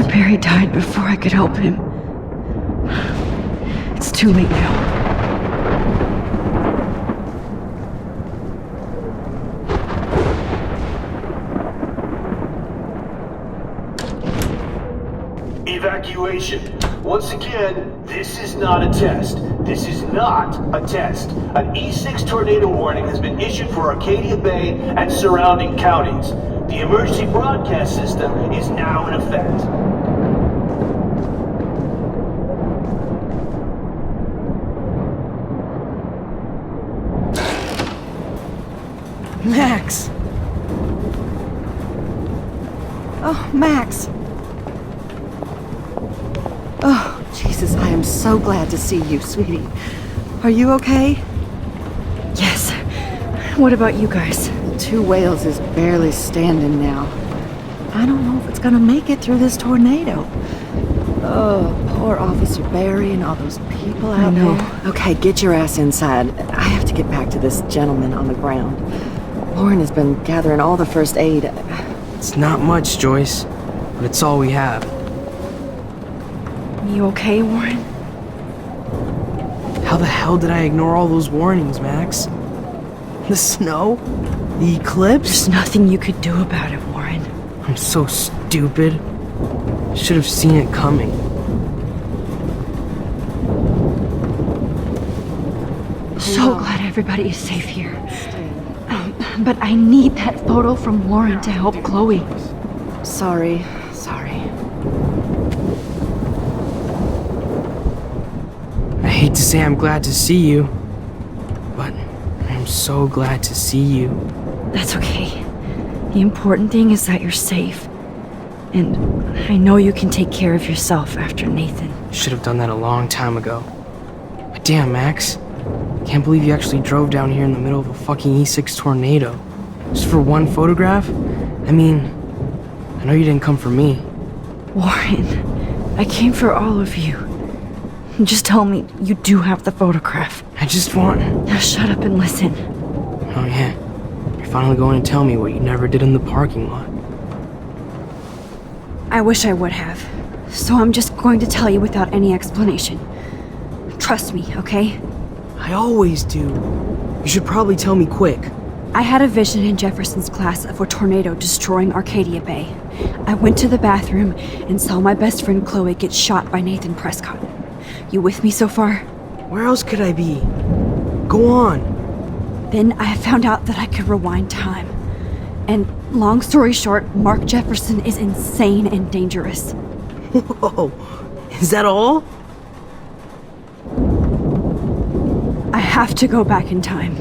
Barry died before I could help him. It's too late now. Evacuation. Once again, this is not a test. This is not a test. An E6 tornado warning has been issued for Arcadia Bay and surrounding counties. The emergency broadcast system is now in effect. Max! Oh, Max! Oh, Jesus, I am so glad to see you, sweetie. Are you okay? Yes. What about you guys? 2 Whales is barely standing now. I don't know if it's gonna make it through this tornado. Oh, poor Officer Barry and all those people out there. Okay, get your ass inside. I have to get back to this gentleman on the ground. Lauren has been gathering all the first aid. It's not much, Joyce, but it's all we have. You okay, Warren? How the hell did I ignore all those warnings, Max? The snow? The eclipse? There's nothing you could do about it, Warren. I'm so stupid. Should have seen it coming. So glad everybody is safe here. But I need that photo from Lauren to help Chloe. Sorry. I hate to say I'm glad to see you, but I'm so glad to see you. That's okay. The important thing is that you're safe. And I know you can take care of yourself after Nathan. Should have done that a long time ago. But damn, Max. Can't believe you actually drove down here in the middle of a fucking E6 tornado. Just for one photograph? I mean, I know you didn't come for me. Warren, I came for all of you. Just tell me you do have the photograph. I just want... Now shut up and listen. Oh yeah, you're finally going to tell me what you never did in the parking lot. I wish I would have. So I'm just going to tell you without any explanation. Trust me, okay? I always do. You should probably tell me quick. I had a vision in Jefferson's class of a tornado destroying Arcadia Bay. I went to the bathroom and saw my best friend Chloe get shot by Nathan Prescott. You with me so far? Where else could I be? Go on. Then I found out that I could rewind time. And long story short, Mark Jefferson is insane and dangerous. Whoa, is that all? I have to go back in time.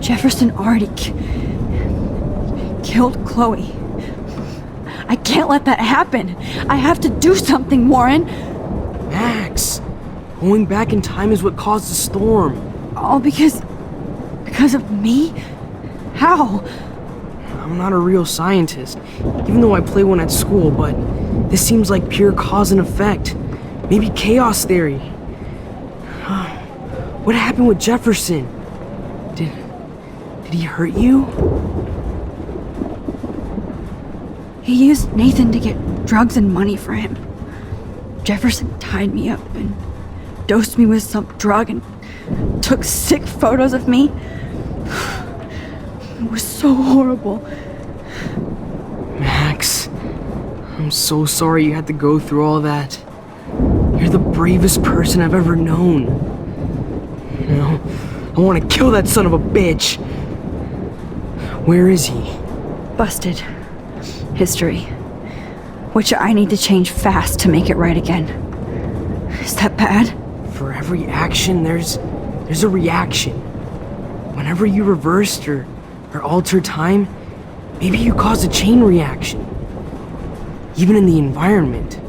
Jefferson already killed Chloe. I can't let that happen. I have to do something, Warren. Max, going back in time is what caused the storm. All because of me? How? I'm not a real scientist, even though I play one at school, but this seems like pure cause and effect. Maybe chaos theory. What happened with Jefferson? Did he hurt you? He used Nathan to get drugs and money for him. Jefferson tied me up and dosed me with some drug and took sick photos of me. It was so horrible. Max, I'm so sorry you had to go through all that. You're the bravest person I've ever known. You know, I want to kill that son of a bitch. Where is he? Busted. History. Which I need to change fast to make it right again. Is that bad? For every action, there's a reaction. Whenever you reversed or altered time, maybe you caused a chain reaction. Even in the environment.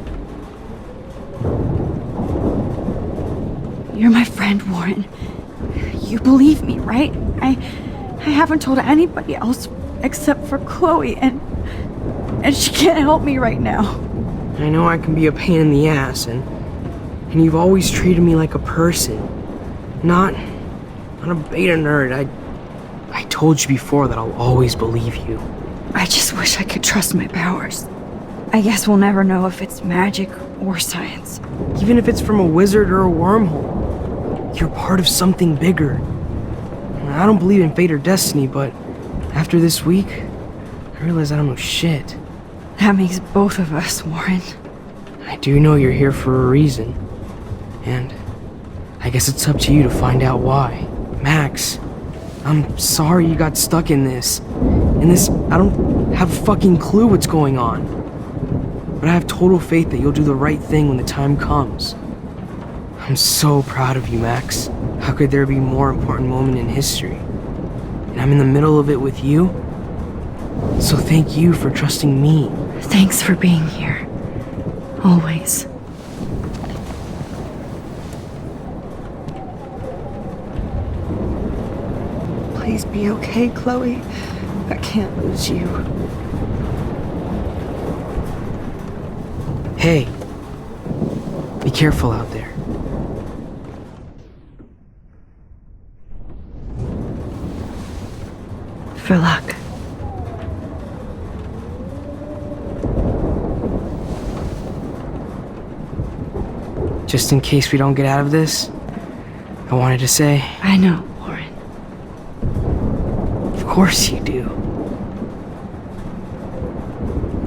You're my friend, Warren. You believe me, right? I haven't told anybody else except for Chloe, and she can't help me right now. I know I can be a pain in the ass, and you've always treated me like a person. Not a beta nerd. I told you before that I'll always believe you. I just wish I could trust my powers. I guess we'll never know if it's magic or science. Even if it's from a wizard or a wormhole. You're part of something bigger. I don't believe in fate or destiny, but after this week, I realize I don't know shit. That makes both of us, Warren. I do know you're here for a reason. And I guess it's up to you to find out why. Max, I'm sorry you got stuck in this. I don't have a fucking clue what's going on. But I have total faith that you'll do the right thing when the time comes. I'm so proud of you, Max. How could there be a more important moment in history? And I'm in the middle of it with you. So thank you for trusting me. Thanks for being here. Always. Please be okay, Chloe. I can't lose you. Hey, be careful out there. For luck. Just in case we don't get out of this, I wanted to say... I know, Warren. Of course you do.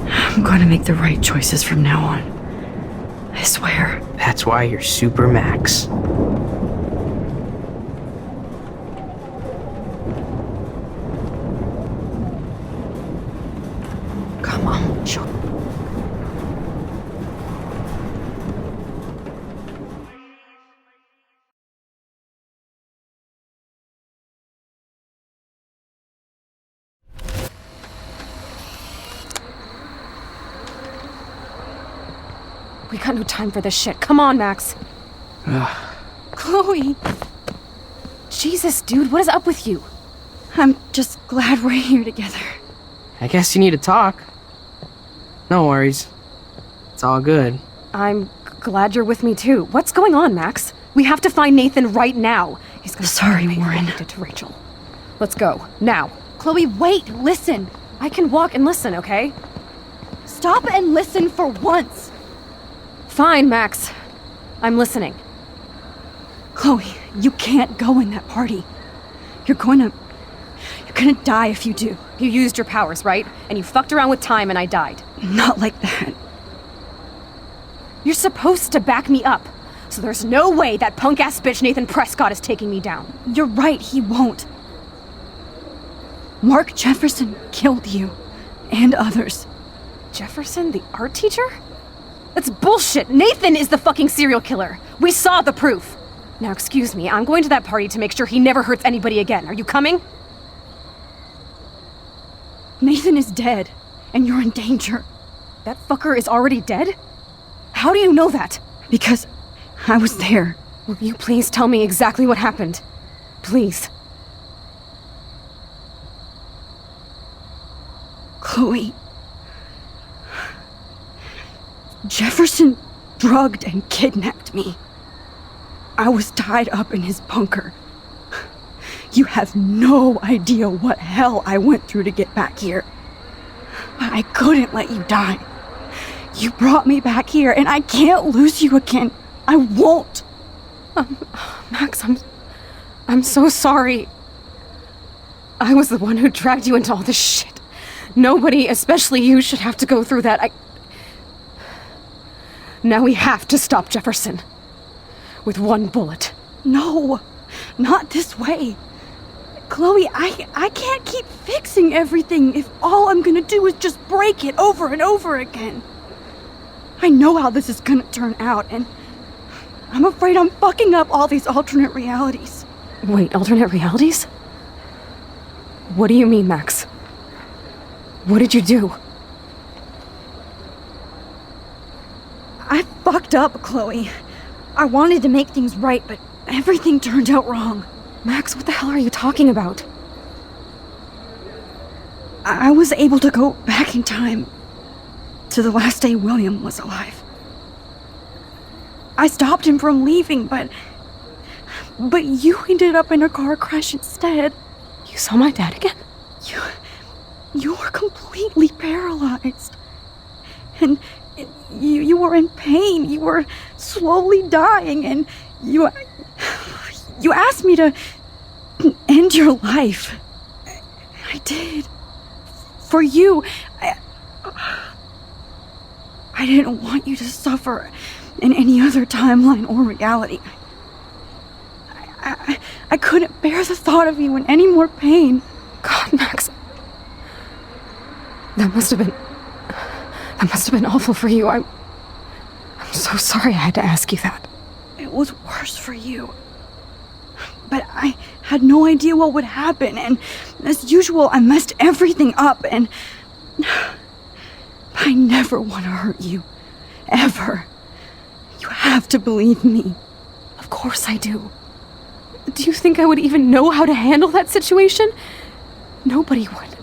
I'm gonna make the right choices from now on. I swear. That's why you're Super Max. Come on, Chuck. We got no time for this shit. Come on, Max. Chloe! Jesus, dude, what is up with you? I'm just glad we're here together. I guess you need to talk. No worries. It's all good. I'm glad you're with me too. What's going on, Max? We have to find Nathan right now. He's gonna Sorry, Warren. did to Rachel. Let's go. Now. Chloe, wait! Listen! I can walk and listen, okay? Stop and listen for once! Fine, Max. I'm listening. Chloe, you can't go in that party. You're gonna die if you do. You used your powers, right? And you fucked around with time and I died. Not like that. You're supposed to back me up. So there's no way that punk-ass bitch Nathan Prescott is taking me down. You're right, he won't. Mark Jefferson killed you. And others. Jefferson, the art teacher? That's bullshit! Nathan is the fucking serial killer! We saw the proof! Now excuse me, I'm going to that party to make sure he never hurts anybody again. Are you coming? Nathan is dead, and you're in danger. That fucker is already dead? How do you know that? Because I was there. Will you please tell me exactly what happened? Please. Chloe. Jefferson drugged and kidnapped me. I was tied up in his bunker. You have no idea what hell I went through to get back here. But I couldn't let you die. You brought me back here, and I can't lose you again. I won't. Max, I'm so sorry. I was the one who dragged you into all this shit. Nobody, especially you, should have to go through that. Now we have to stop Jefferson. With one bullet. No, not this way. Chloe, I can't keep fixing everything if all I'm gonna do is just break it over and over again. I know how this is gonna turn out, and I'm afraid I'm fucking up all these alternate realities. Wait, alternate realities? What do you mean, Max? What did you do? I fucked up, Chloe. I wanted to make things right, but everything turned out wrong. Max, what the hell are you talking about? I was able to go back in time to the last day William was alive. I stopped him from leaving, but you ended up in a car crash instead. You saw my dad again? You were completely paralyzed. And you were in pain. You were slowly dying, and you asked me to end your life. I did. For you. I didn't want you to suffer in any other timeline or reality. I couldn't bear the thought of you in any more pain. God, Max. That must have been awful for you. I'm so sorry I had to ask you that. It was worse for you. But I had no idea what would happen, and as usual, I messed everything up, and I never want to hurt you. Ever. You have to believe me. Of course I do. Do you think I would even know how to handle that situation? Nobody would.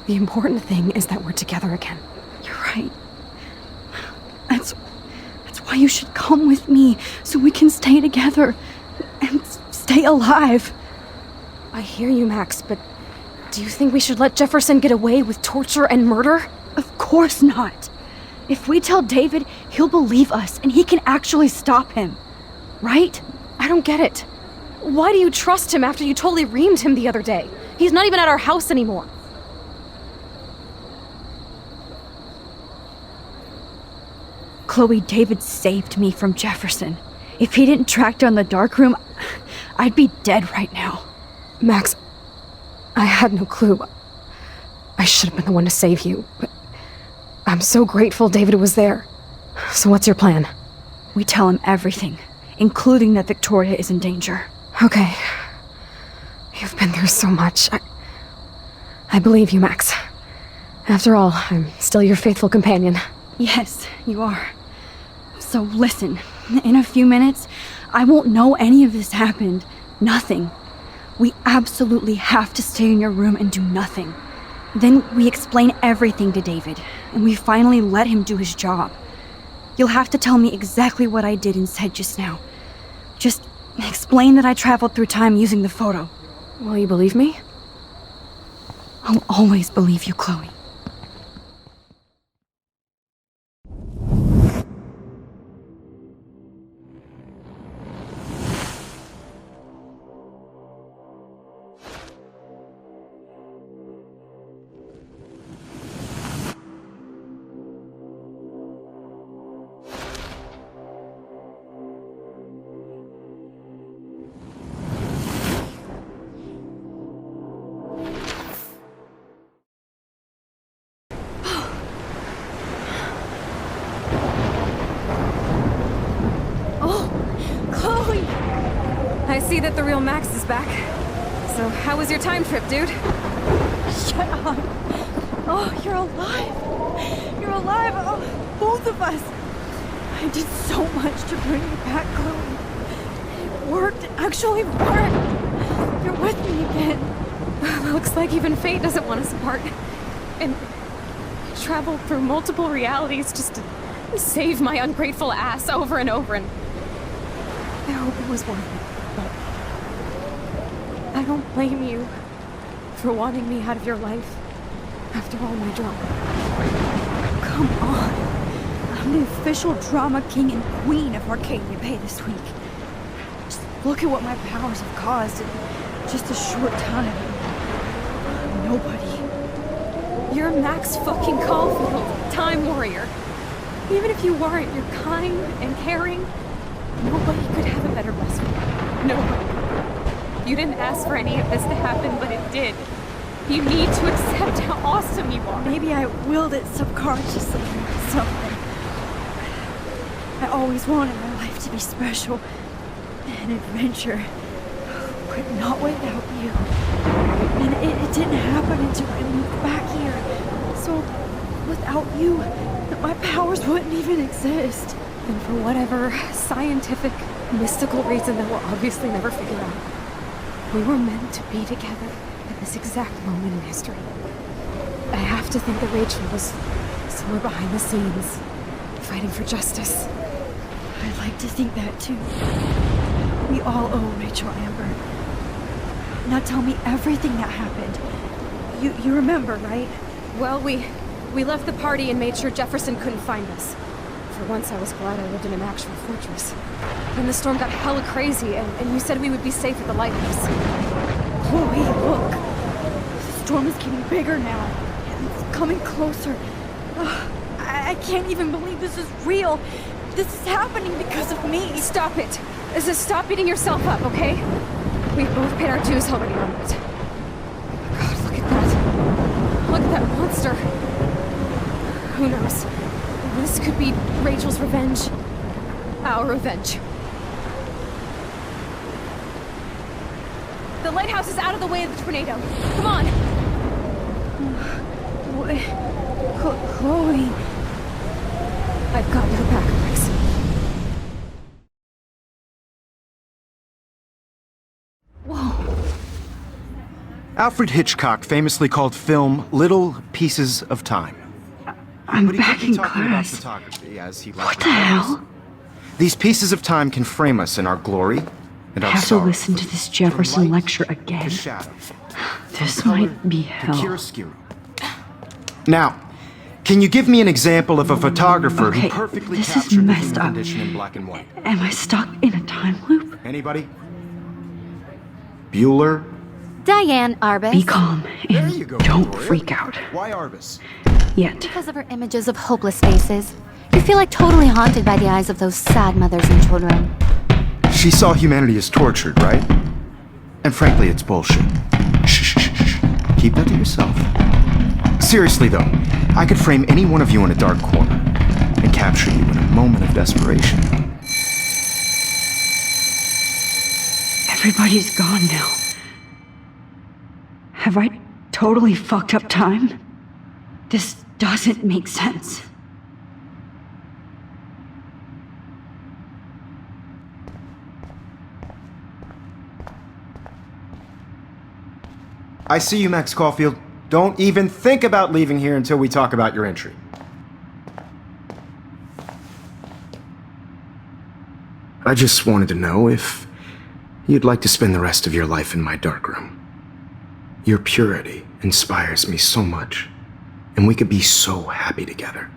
The important thing is that we're together again. You're right. That's why you should come with me, so we can stay together and stay alive. I hear you, Max, but Do you think we should let Jefferson get away with torture and murder? Of course not. If we tell David, he'll believe us and he can actually stop him. Right? I don't get it. Why do you trust him after you totally reamed him the other day? He's not even at our house anymore. Chloe, David saved me from Jefferson. If he didn't track down the darkroom, I'd be dead right now. Max, I had no clue. I should have been the one to save you, but I'm so grateful David was there. So what's your plan? We tell him everything, including that Victoria is in danger. Okay. You've been through so much. I believe you, Max. After all, I'm still your faithful companion. Yes, you are. So listen, in a few minutes, I won't know any of this happened. Nothing. We absolutely have to stay in your room and do nothing. Then we explain everything to David, and we finally let him do his job. You'll have to tell me exactly what I did and said just now. Just explain that I traveled through time using the photo. Will you believe me? I'll always believe you, Chloe. I see that the real Max is back. So, how was your time trip, dude? Shut up. Oh, you're alive. You're alive. Oh, both of us. I did so much to bring you back, Chloe. It worked. It actually worked. You're with me again. Looks like even fate doesn't want us apart. And I traveled through multiple realities just to save my ungrateful ass over and over, and I hope it was worth it. But I don't blame you for wanting me out of your life after all my drama. Come on. I'm the official drama king and queen of Arcadia Bay this week. Just look at what my powers have caused in just a short time. Nobody. You're Max fucking Caulfield, Time Warrior. Even if you weren't, you're kind and caring. Nobody could have a better best friend. Nobody. You didn't ask for any of this to happen, but it did. You need to accept how awesome you are. Maybe I willed it subconsciously or something. I always wanted my life to be special. An adventure. But not without you. And it didn't happen until I moved back here. So, without you, my powers wouldn't even exist. And for whatever scientific, mystical reason that we'll obviously never figure out, we were meant to be together at this exact moment in history. I have to think that Rachel was somewhere behind the scenes, fighting for justice. I'd like to think that too. We all owe Rachel Amber. Now tell me everything that happened. You remember, right? Well, we left the party and made sure Jefferson couldn't find us. For once, I was glad I lived in an actual fortress. Then the storm got hella crazy, and you said we would be safe at the lighthouse. Chloe, look. The storm is getting bigger now. It's coming closer. I can't even believe this is real. This is happening because of me. Stop it. Stop beating yourself up, okay? We've both paid our dues already on it. God, look at that. Look at that monster. Who knows? This could be Rachel's revenge. Our revenge. The lighthouse is out of the way of the tornado. Come on! Chloe... I've got your back, Max. Whoa. Alfred Hitchcock famously called film little pieces of time. I'm back in class. Photography as he what the hell? These pieces of time can frame us in our glory and I our have to sorrow. listen to this Jefferson From light lecture again. to shadow. This From color might be to hell. chiaroscuro. Now, can you give me an example of a photographer Okay, who perfectly this is captured the messed human up. condition in black and white? Am I stuck in a time loop? Anybody? Bueller? Diane Arbus. Be calm There and you go, don't Victoria. freak out. Why Arbus? Yet. Because of her images of hopeless faces. You feel like totally haunted by the eyes of those sad mothers and children. She saw humanity as tortured, right? And frankly, it's bullshit. Shh, shh, shh, shh. Keep that to yourself. Seriously though, I could frame any one of you in a dark corner and capture you in a moment of desperation. Everybody's gone now. Have I totally fucked up time? This doesn't make sense. I see you, Max Caulfield. Don't even think about leaving here until we talk about your entry. I just wanted to know if you'd like to spend the rest of your life in my darkroom. Your purity inspires me so much, and we could be so happy together.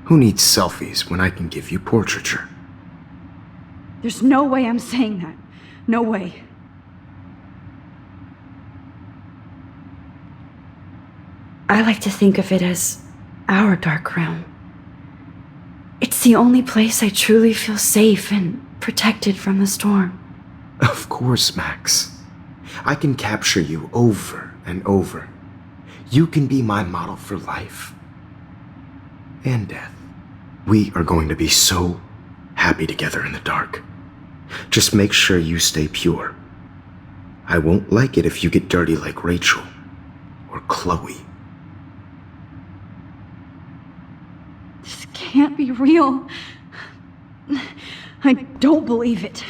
Who needs selfies when I can give you portraiture? There's no way I'm saying that. No way. I like to think of it as our dark realm. It's the only place I truly feel safe and protected from the storm. Of course, Max. I can capture you over and over. You can be my model for life and death. We are going to be so happy together in the dark. Just make sure you stay pure. I won't like it if you get dirty like Rachel or Chloe. This can't be real. I don't believe it.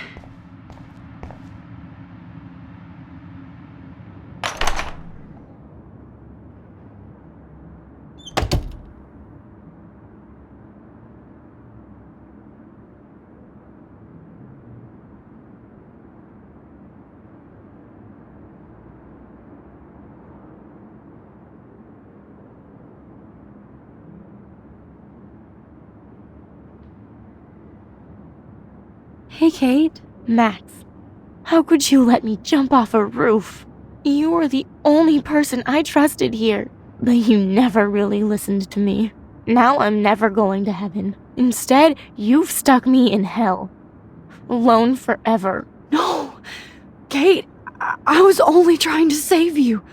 Hey, Kate. Max, how could you let me jump off a roof? You were the only person I trusted here, but you never really listened to me. Now I'm never going to heaven. Instead, you've stuck me in hell. Alone forever. No! Kate, I was only trying to save you.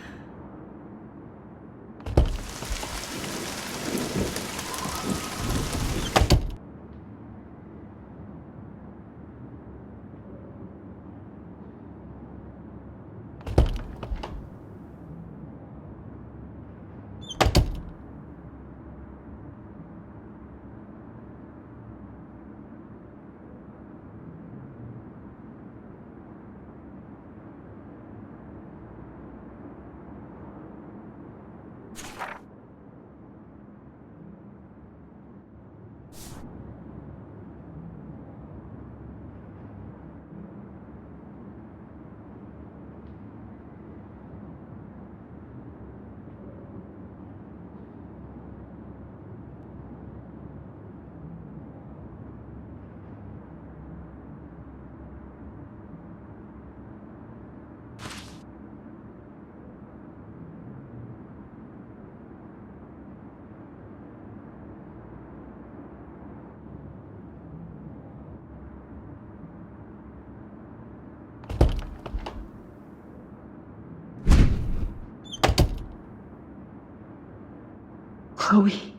Chloe,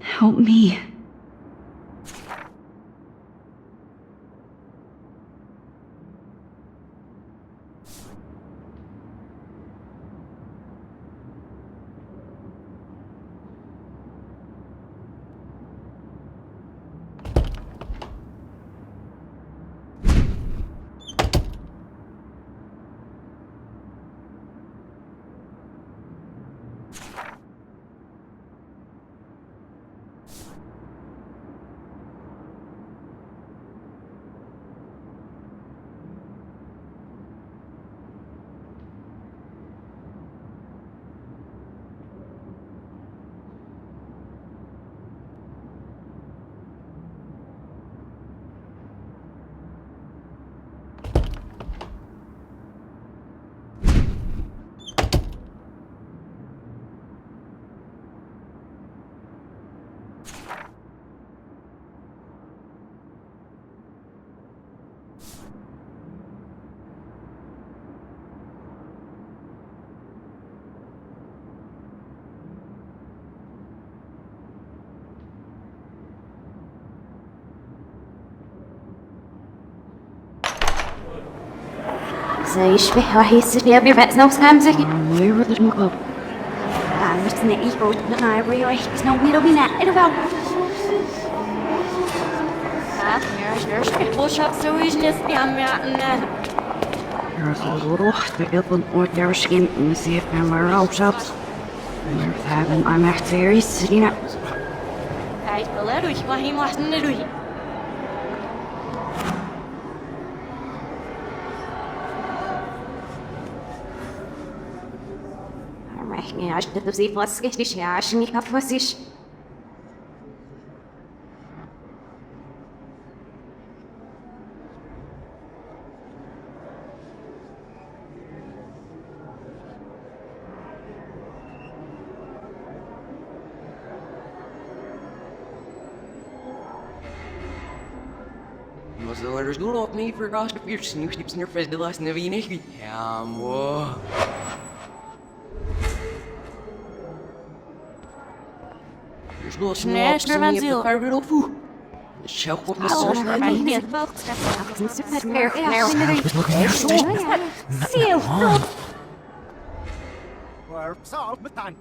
help me. يشبه وهيستشبه بفعل نفسه Where is my club? عرفت إن إيكو أنا ريوح سنوبيرو بنا إرفع وش هتسويش نسبي عم يعنا Ruch, de ilpen ooit der skin in de zeef en waar ook zat. Maar het hebben aan echt weer iets te zien. Hij is wel erg, maar hij mag niet doen. Ja, ich dachte, sie was richtig, ja, ich nicht hab was ich. Was de letters doen op niet voor als de vier snoepsnips in je vis de laatste never niet. Ja, mooi. Dus los Nee, snel maar op ziel. de karper op voet. De shelf wordt niet zo maar hij niet. Ziel. Waar zal het dan?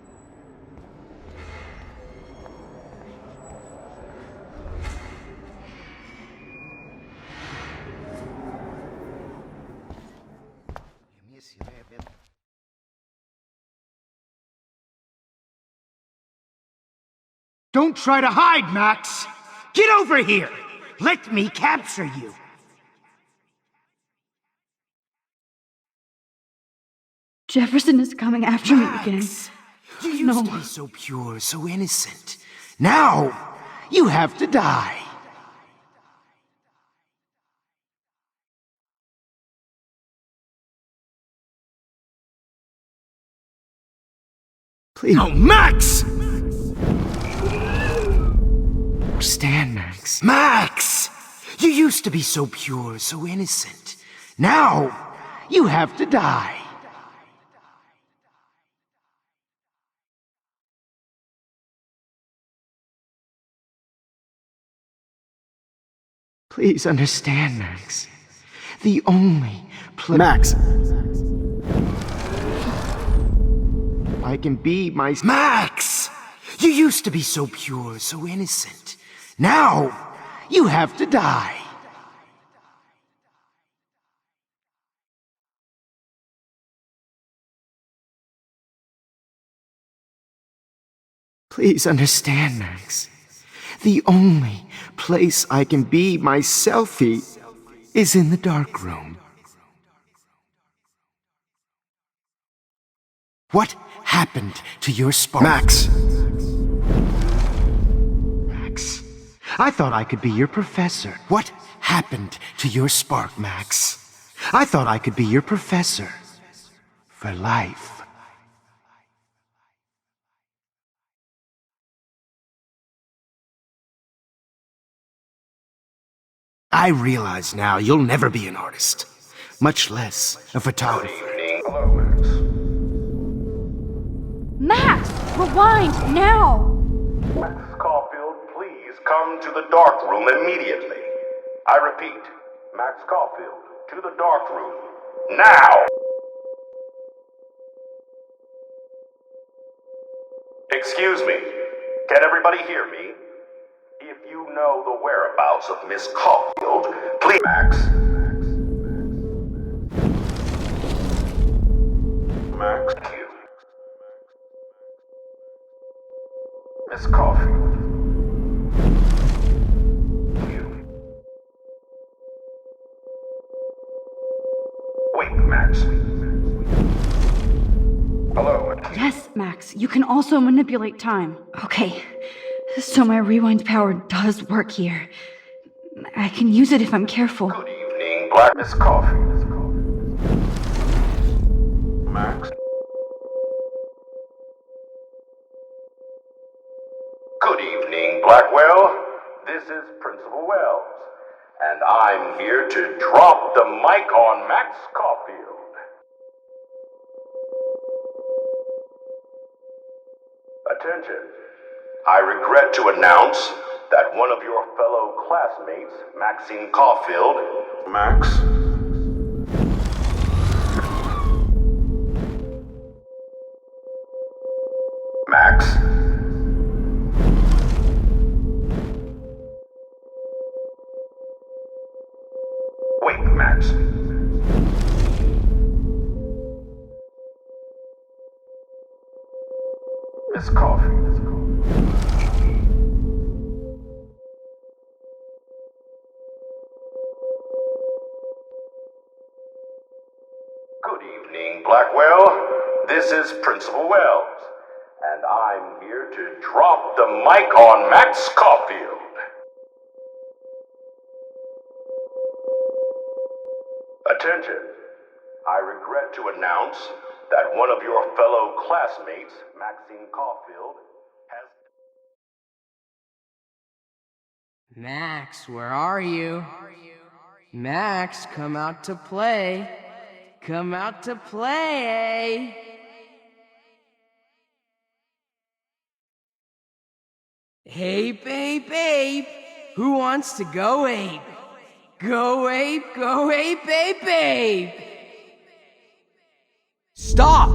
Don't try to hide, Max! Get over here! Let me capture you! Jefferson is coming after me again. You used to be so pure, so innocent. Now, you have to die. Please. Oh, Max! Stand, Max. Max! You used to be so pure, so innocent. Now, you have to die. Please understand, Max. The only Max! I can be my... Max! You used to be so pure, so innocent. Now, you have to die. Please understand, Max. The only place I can be myself is in the dark room. What happened to your spark? Max! Max, I thought I could be your professor. What happened to your spark, Max? I thought I could be your professor. For life. I realize now you'll never be an artist, much less a photographer. Hello, Max. Max! Rewind, now! Max Caulfield, please come to the dark room immediately. I repeat, Max Caulfield, to the dark room. Now! Excuse me. Can everybody hear me? If you know the whereabouts of Miss Caulfield, please... Max. Max Q. Miss Caulfield. Q. Wait, Max. Hello. Yes, Max, you can also manipulate time. Okay, so my rewind power does work here. I can use it if I'm careful. Good evening, Black Miss Caulfield. Max. Good evening, Blackwell. This is Principal Wells, and I'm here to drop the mic on Max Caulfield. Attention. I regret to announce that one of your fellow classmates, Maxine Caulfield, Max, Miss Coffee. Good evening, Blackwell. This is Principal Wells, and I'm here to drop the mic on Max Caulfield. Attention. I regret to announce that one of your fellow classmates, Maxine Caulfield, has... Max, where are you? Max, come out to play. Come out to play. Ape, ape, ape. Who wants to go ape? Go ape, ape, ape. Stop!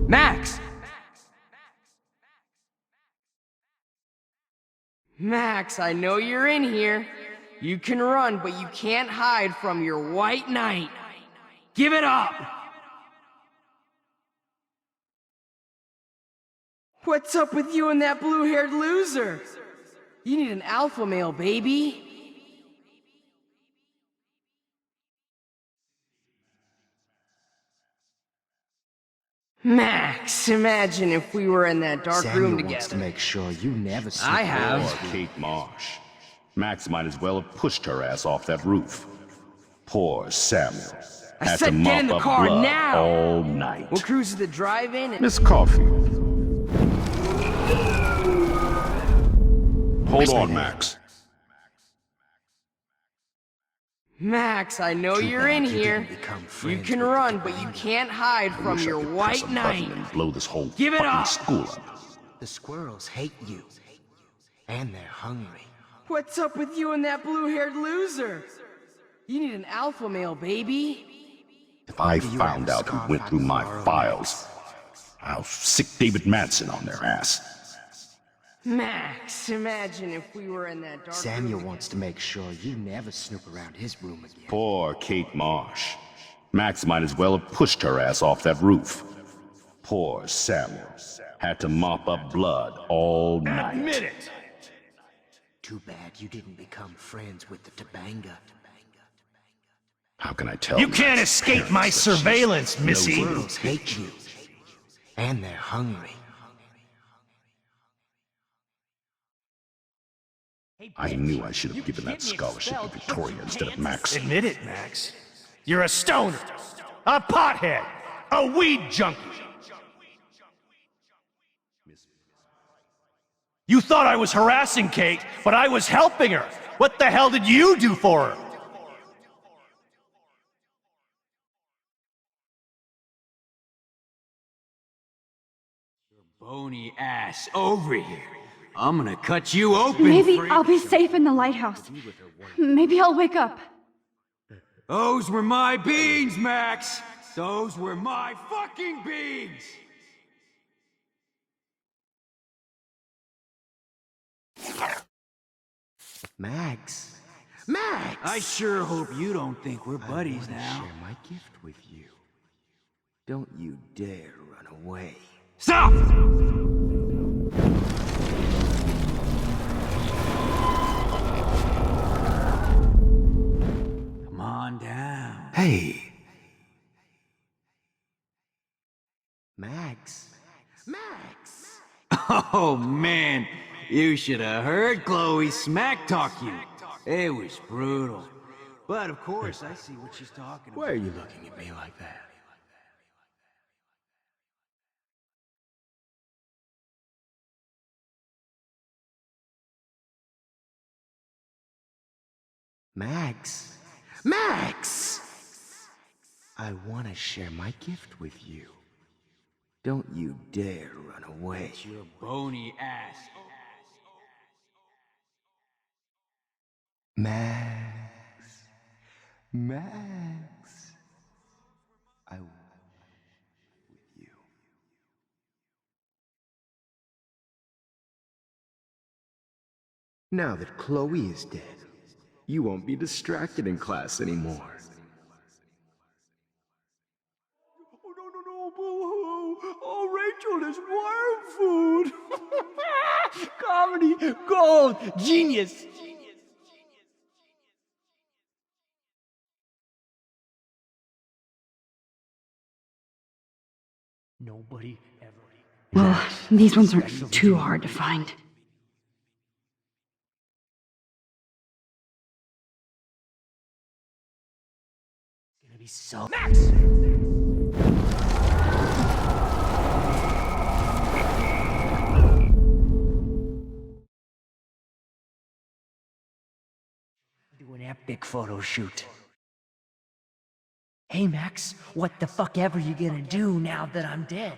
Max! Max, I know you're in here. You can run, but you can't hide from your white knight. Give it up! What's up with you and that blue-haired loser? You need an alpha male, baby. Max, imagine if we were in that dark room together. Wants to make sure you never see I have. Poor Kate Marsh. Max might as well have pushed her ass off that roof. Poor Samuel. I Had said to get mop in the up car blood now! all night. We'll cruise to the drive-in and... Miss Caulfield. Hold on, Max. Max, I know you're in here. You can run, but you can't hide from your white knight. And blow this whole Give it fucking up! school up. The squirrels hate you. And they're hungry. What's up with you and that blue-haired loser? You need an alpha male, baby. If I found out who went through my files, I'll sick David Madsen on their ass. Max, imagine if we were in that dark Samuel room wants to make sure you never snoop around his room again. Poor Kate Marsh. Max might as well have pushed her ass off that roof. Poor Samuel. Had to mop up blood all night. Admit it! Too bad you didn't become friends with the Tabanga. How can I tell? You can't escape my surveillance, Missy! The squirrels hate you. And they're hungry. I knew I should have given that scholarship to Victoria instead of Max. Admit it, Max. You're a stoner, a pothead, a weed junkie. You thought I was harassing Kate, but I was helping her. What the hell did you do for her? Bony ass over here. I'm gonna cut you open. Maybe freak. I'll be safe in the lighthouse. Maybe I'll wake up. Those were my beans, Max. Those were my fucking beans. Max. Max! I sure hope you don't think we're buddies now. Share my gift with you. Don't you dare run away. Stop! Come on down. Hey. Max. Max! Oh man, you should have heard Chloe smack talk you. It was brutal. But of course, I see what she's talking about. Why are you looking at me like that? Max! Max! I want to share my gift with you. Don't you dare run away. Your bony ass. Max. Max. I want with you. Now that Chloe is dead, you won't be distracted in class anymore. Oh, genius! Nobody ever. Well, these ones aren't too hard to find. Gonna be so. Max! Do an epic photo shoot. Hey Max, what the fuck ever you gonna do now that I'm dead?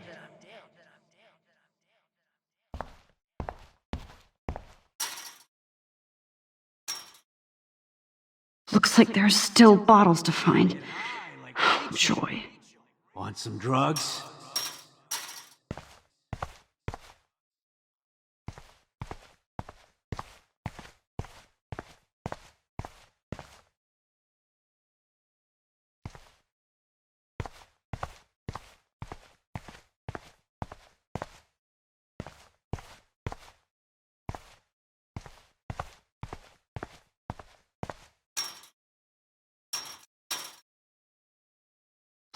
Looks like there's still bottles to find. Oh, joy. Want some drugs?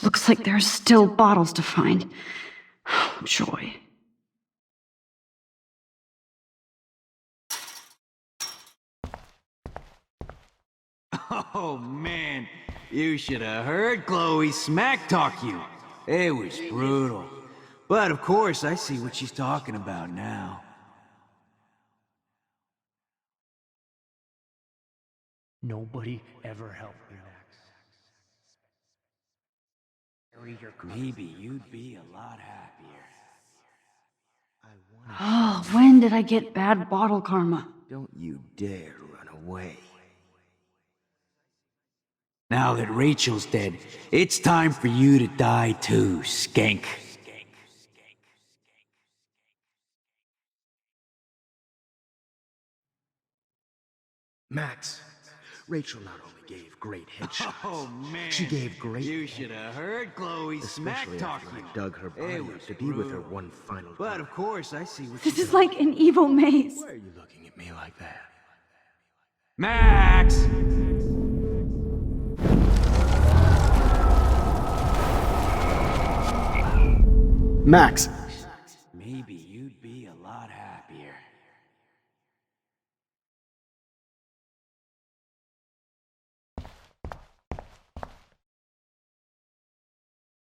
Looks like there's still bottles to find. Oh, joy. Oh man, you should have heard Chloe smack talk you. It was brutal. But of course, I see what she's talking about now. Nobody ever helped me, Max. Maybe you'd be a lot happier. Oh, when did I get bad bottle karma? Don't you dare run away. Now that Rachel's dead, it's time for you to die too, skank. Max, Rachel not only gave great headshots, Oh man, she gave great you should have heard Chloe smack especially talk after you. I dug her body up to be with her one final But time. of course, I see what This you're is like an evil maze. Why are you looking at me like that? Max! Max! Maybe you'd be a lot happier.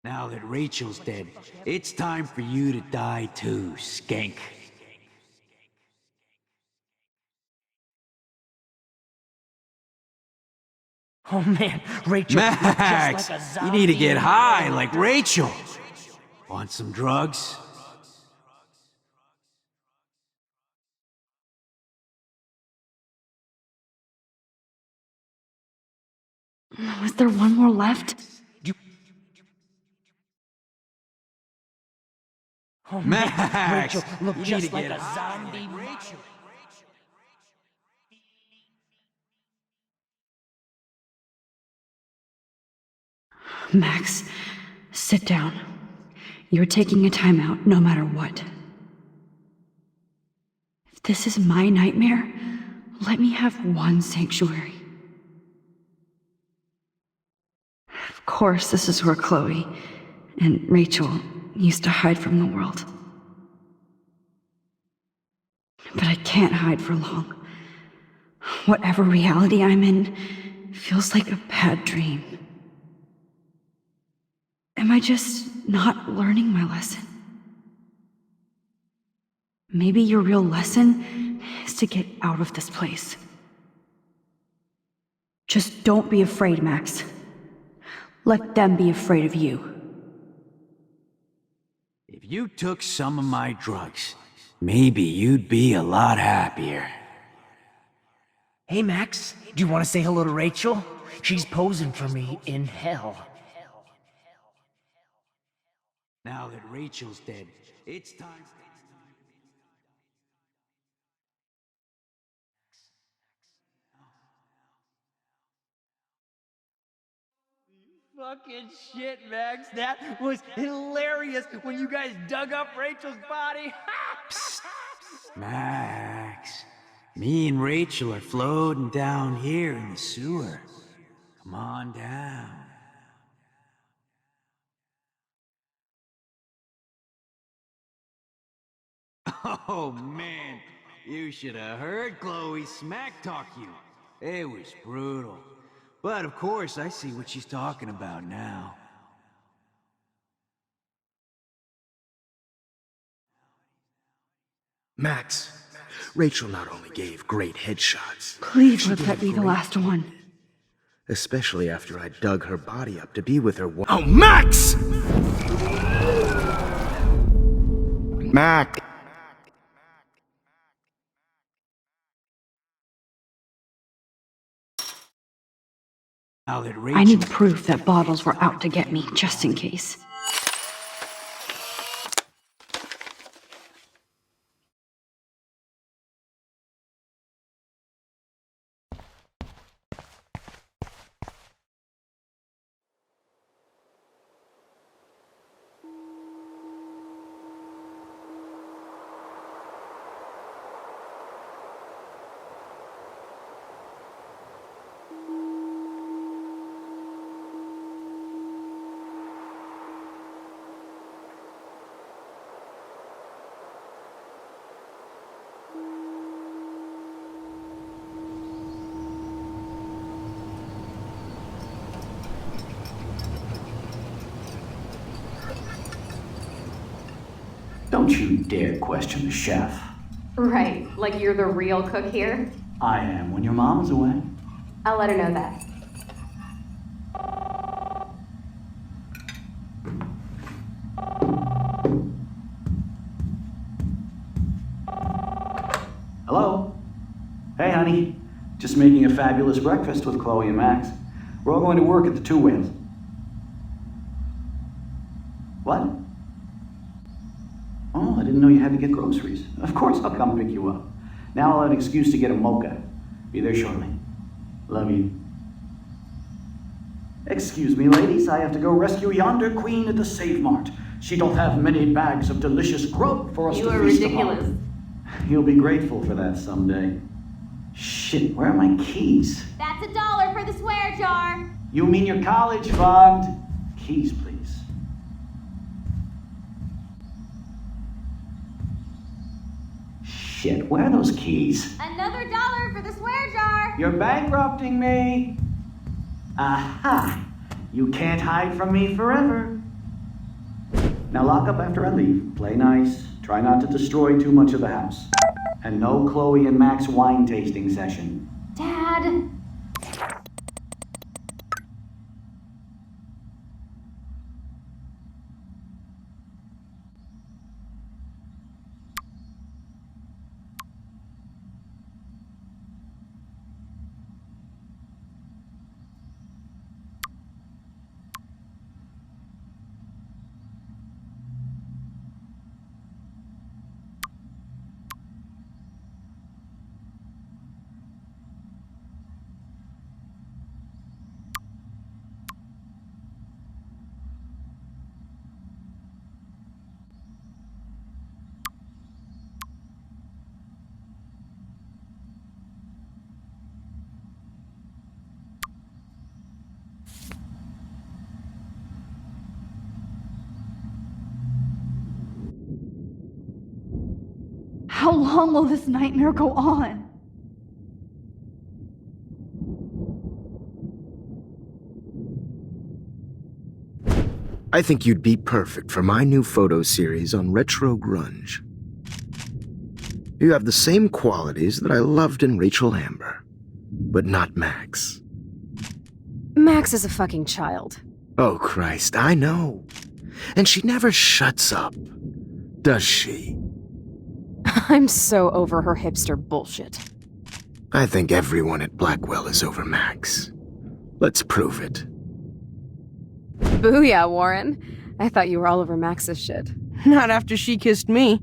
Now that Rachel's dead, it's time for you to die too, skank. Oh man, Rachel looked Max! just like a You zombie. need to get high like Rachel. Want some drugs? Was there one more left? Oh man, Max! Rachel looked You need just to like get a high zombie. like Rachel. Max, sit down. You're taking a timeout no matter what. If this is my nightmare, let me have one sanctuary. Of course, this is where Chloe and Rachel used to hide from the world. But I can't hide for long. Whatever reality I'm in feels like a bad dream. Am I just not learning my lesson? Maybe your real lesson is to get out of this place. Just don't be afraid, Max. Let them be afraid of you. If you took some of my drugs, maybe you'd be a lot happier. Hey Max, do you want to say hello to Rachel? She's posing for me in hell. Now that Rachel's dead, it's time. Fucking shit, Max. That was hilarious when you guys dug up Rachel's body. Max, Me and Rachel are floating down here in the sewer. Come on down. Oh man, you should have heard Chloe smack talk you. It was brutal. But of course, I see what she's talking about now. Max, Rachel not only gave great headshots. Please let that be the last one. Especially after I dug her body up to be with her Oh, Max! Mac. I need proof that bottles were out to get me, just in case. Don't you dare question the chef. Right, like you're the real cook here? I am when your mom's away. I'll let her know that. Hello? Hey, honey. Just making a fabulous breakfast with Chloe and Max. We're all going to work at the Two Whales. What? Oh, I didn't know you had to get groceries. Of course I'll come pick you up. Now I'll have an excuse to get a mocha. Be there shortly. Love you. Excuse me, ladies. I have to go rescue yonder queen at the Save Mart. She don't have many bags of delicious grub for us to feast upon. You are ridiculous. You'll be grateful for that someday. Shit, where are my keys? That's $1 for the swear jar. You mean your college fund? Keys, please. Shit, where are those keys? Another $1 for the swear jar. You're bankrupting me. Aha! You can't hide from me forever. Now lock up after I leave. Play nice. Try not to destroy too much of the house. And no Chloe and Max wine tasting session. Dad. How long will this nightmare go on? I think you'd be perfect for my new photo series on retro grunge. You have the same qualities that I loved in Rachel Amber, but not Max. Max is a fucking child. Oh, Christ, I know. And she never shuts up, does she? I'm so over her hipster bullshit. I think everyone at Blackwell is over Max. Let's prove it. Booyah, Warren. I thought you were all over Max's shit. Not after she kissed me.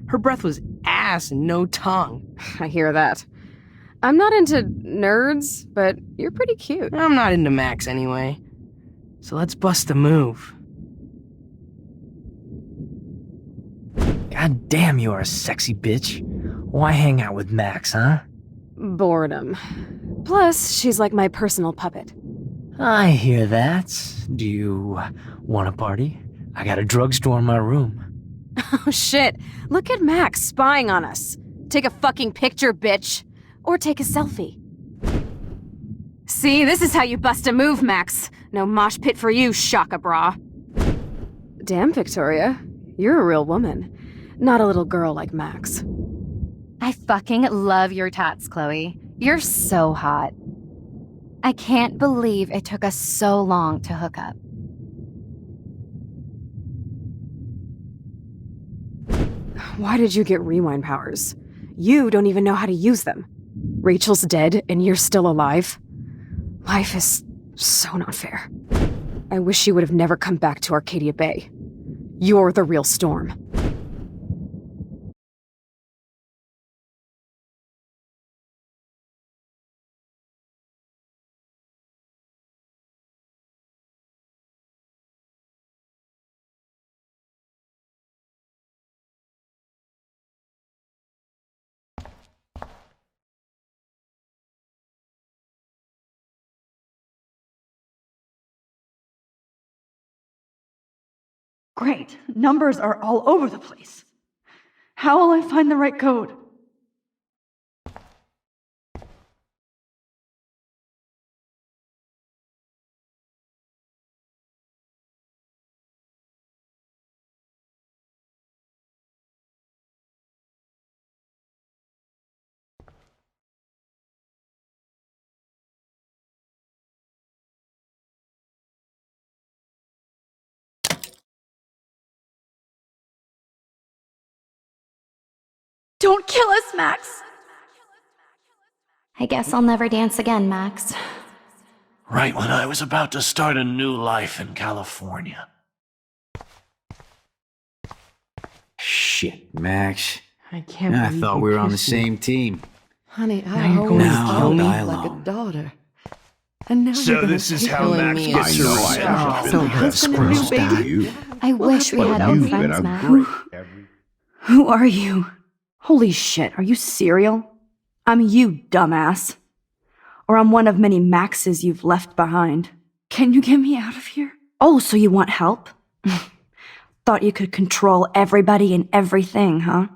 Her breath was ass and no tongue. I hear that. I'm not into nerds, but you're pretty cute. I'm not into Max anyway. So let's bust a move. God damn, you are a sexy bitch. Why hang out with Max, huh? Boredom. Plus, she's like my personal puppet. I hear that. Do you want a party? I got a drugstore in my room. Oh shit, look at Max spying on us. Take a fucking picture, bitch. Or take a selfie. See, this is how you bust a move, Max. No mosh pit for you, Shaka Bra. Damn, Victoria. You're a real woman. Not a little girl like Max. I fucking love your tats, Chloe. You're so hot. I can't believe it took us so long to hook up. Why did you get rewind powers? You don't even know how to use them. Rachel's dead and you're still alive. Life is so not fair. I wish you would have never come back to Arcadia Bay. You're the real Storm. Great. Numbers are all over the place. How will I find the right code? Don't kill us, Max! I guess I'll never dance again, Max. Right when I was about to start a new life in California. Shit, Max. I can't I believe thought you we were on the kissed me. same team. Honey, Now I you're always going to Now loved I'll you die like a alone. daughter. And now So you're gonna this is keep how calling Max me gets a her sister. revenge. So who's gonna do, baby? You. I wish we had You've been been friends, a Max. great Who are you? Holy shit, are you serial? I'm you, dumbass. Or I'm one of many Maxes you've left behind. Can you get me out of here? Oh, so you want help? Thought you could control everybody and everything, huh?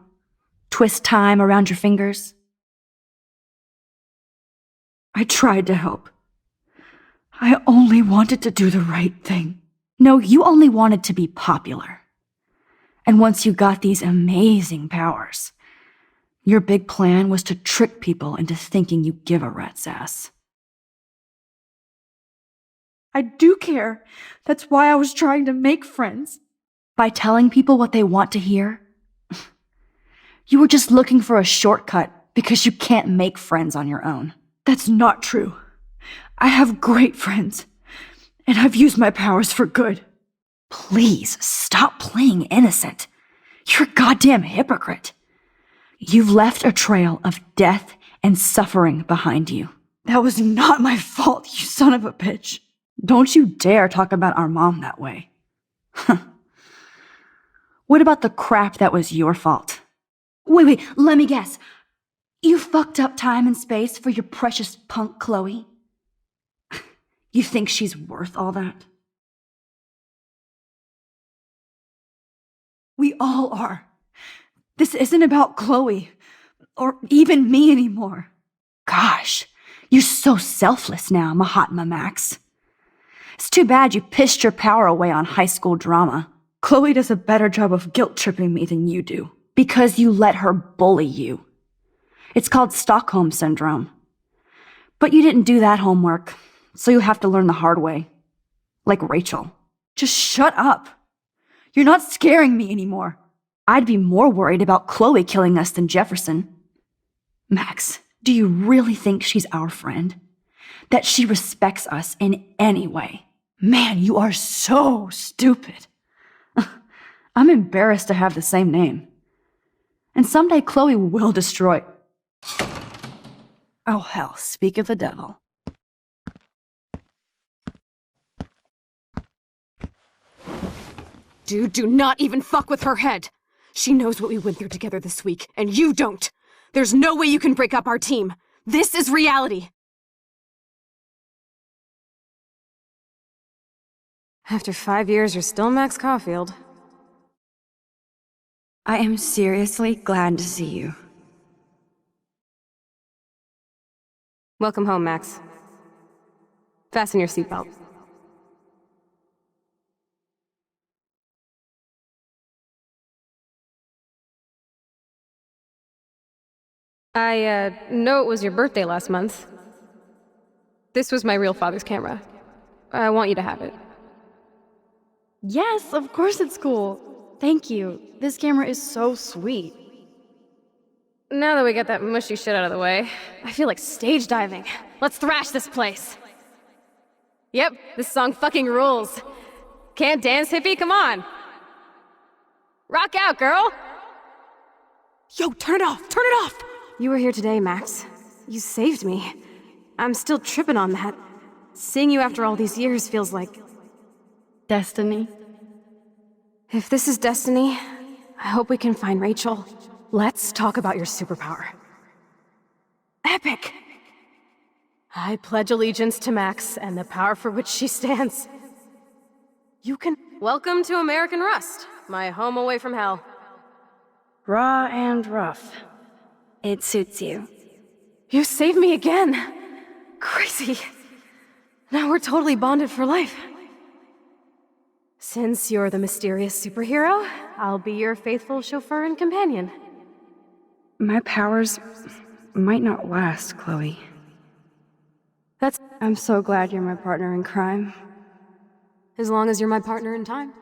Twist time around your fingers? I tried to help. I only wanted to do the right thing. No, you only wanted to be popular. And once you got these amazing powers, your big plan was to trick people into thinking you give a rat's ass. I do care. That's why I was trying to make friends. By telling people what they want to hear? You were just looking for a shortcut because you can't make friends on your own. That's not true. I have great friends, and I've used my powers for good. Please, stop playing innocent. You're a goddamn hypocrite. You've left a trail of death and suffering behind you. That was not my fault, you son of a bitch. Don't you dare talk about our mom that way. What about the crap that was your fault? Wait, let me guess. You fucked up time and space for your precious punk Chloe? You think she's worth all that? We all are. This isn't about Chloe, or even me anymore. Gosh, you're so selfless now, Mahatma Max. It's too bad you pissed your power away on high school drama. Chloe does a better job of guilt-tripping me than you do, because you let her bully you. It's called Stockholm Syndrome. But you didn't do that homework, so you have to learn the hard way. Like Rachel. Just shut up. You're not scaring me anymore. I'd be more worried about Chloe killing us than Jefferson. Max, do you really think she's our friend? That she respects us in any way? Man, you are so stupid. I'm embarrassed to have the same name. And someday Chloe will destroy... Oh hell, speak of the devil. Dude, do not even fuck with her head. She knows what we went through together this week, and you don't. There's no way you can break up our team. This is reality. After 5 years, you're still Max Caulfield. I am seriously glad to see you. Welcome home, Max. Fasten your seatbelt. I know it was your birthday last month. This was my real father's camera. I want you to have it. Yes, of course it's cool. Thank you. This camera is so sweet. Now that we got that mushy shit out of the way, I feel like stage diving. Let's thrash this place. Yep, this song fucking rules. Can't dance, hippie? Come on. Rock out, girl! Yo, turn it off! Turn it off! You were here today, Max. You saved me. I'm still tripping on that. Seeing you after all these years feels like... Destiny. If this is destiny, I hope we can find Rachel. Let's talk about your superpower. Epic! I pledge allegiance to Max and the power for which she stands. You can... Welcome to American Rust, my home away from hell. Raw and rough. It suits you. You saved me again! Crazy. Now we're totally bonded for life. Since you're the mysterious superhero, I'll be your faithful chauffeur and companion. My powers might not last, Chloe. I'm so glad you're my partner in crime. As long as you're my partner in time.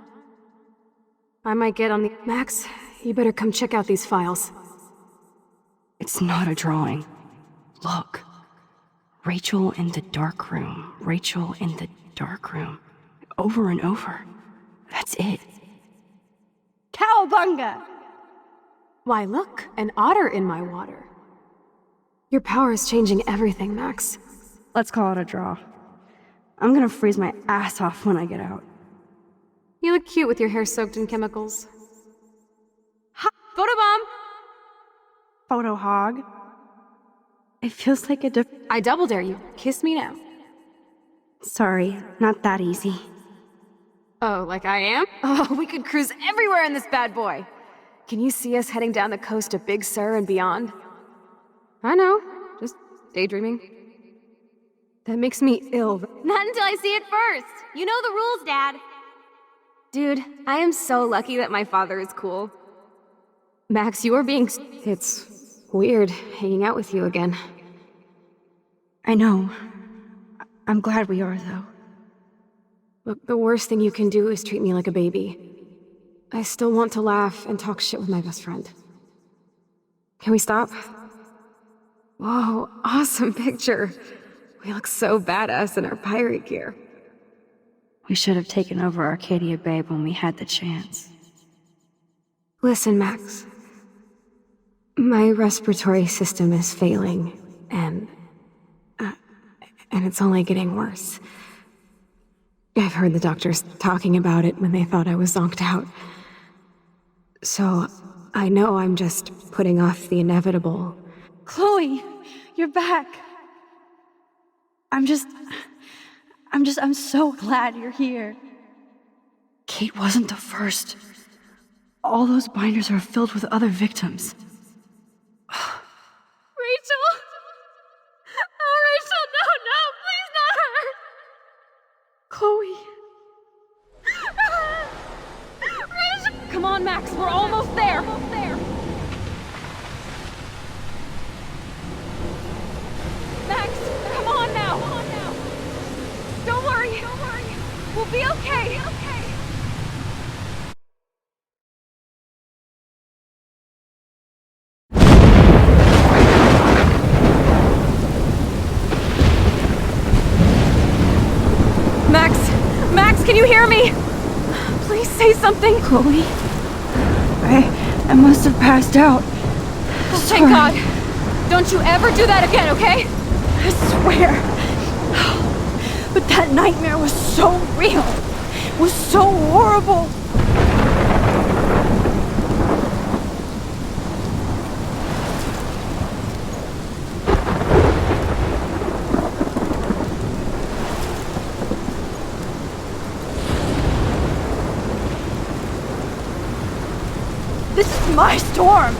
I might get on the... Max, you better come check out these files. It's not a drawing. Look. Rachel in the dark room. Rachel in the dark room. Over and over. That's it. Cowabunga! Why, look, an otter in my water. Your power is changing everything, Max. Let's call it a draw. I'm gonna freeze my ass off when I get out. You look cute with your hair soaked in chemicals. Ha! Photobomb! Photo hog. It feels like I double dare you. Kiss me now. Sorry, not that easy. Oh, like I am? Oh, we could cruise everywhere in this bad boy. Can you see us heading down the coast of Big Sur and beyond? I know, just daydreaming. That makes me ill. Not until I see it first. You know the rules, Dad. Dude, I am so lucky that my father is cool. Max, you are being... It's weird hanging out with you again. I know. I'm glad we are, though. Look, the worst thing you can do is treat me like a baby. I still want to laugh and talk shit with my best friend. Can we stop? Whoa, awesome picture. We look so badass in our pirate gear. We should have taken over Arcadia Bay when we had the chance. Listen, Max. My respiratory system is failing, and it's only getting worse. I've heard the doctors talking about it when they thought I was zonked out. So, I know I'm just putting off the inevitable. Chloe, you're back. I'm so glad you're here. Kate wasn't the first. All those binders are filled with other victims. Rachel! Oh, Rachel, no, please not her! Chloe. Rachel! Come on, Max, we're almost there! Max, come on now! Don't worry! We'll be okay! Max, can you hear me? Please say something. Chloe, I must have passed out. Thank God. Don't you ever do that again, okay? I swear. But that nightmare was so real. It was so horrible. This is my storm.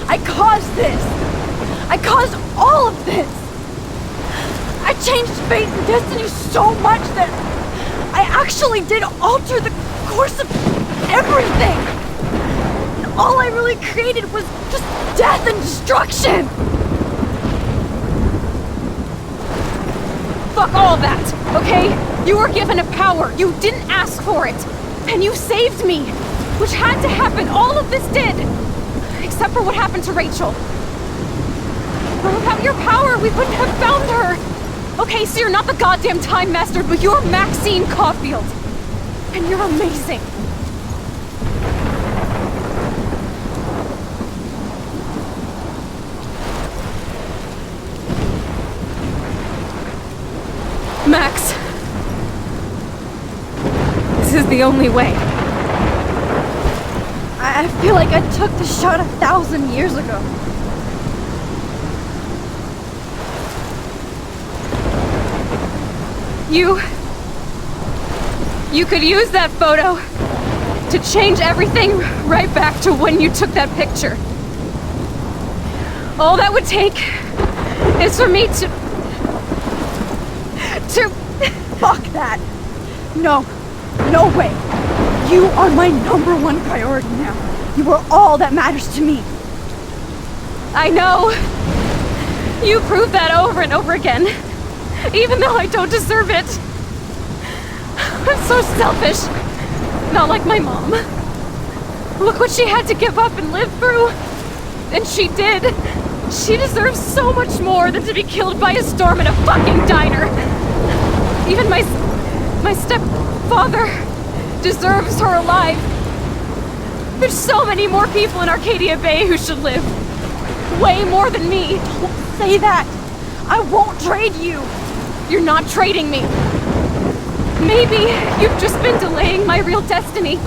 I caused this. I caused all of this. I changed fate and destiny so much that I actually did alter the course of everything. And all I really created was just death and destruction. Fuck all that, okay? You were given a power. You didn't ask for it. And you saved me. Which had to happen. All of this did. Except for what happened to Rachel. But without your power, we wouldn't have found her. Okay, so you're not the goddamn Time Master, but you're Maxine Caulfield. And you're amazing. Max. This is the only way. I feel like I took the shot 1,000 years ago. You could use that photo to change everything right back to when you took that picture. All that would take is for me to... Fuck that! No. No way! You are my #1 priority now. You are all that matters to me. I know. You prove that over and over again. Even though I don't deserve it. I'm so selfish. Not like my mom. Look what she had to give up and live through. And she did. She deserves so much more than to be killed by a storm in a fucking diner. Even my stepfather deserves her alive. There's so many more people in Arcadia Bay who should live. Way more than me. Don't say that. I won't trade you. You're not trading me. Maybe you've just been delaying my real destiny.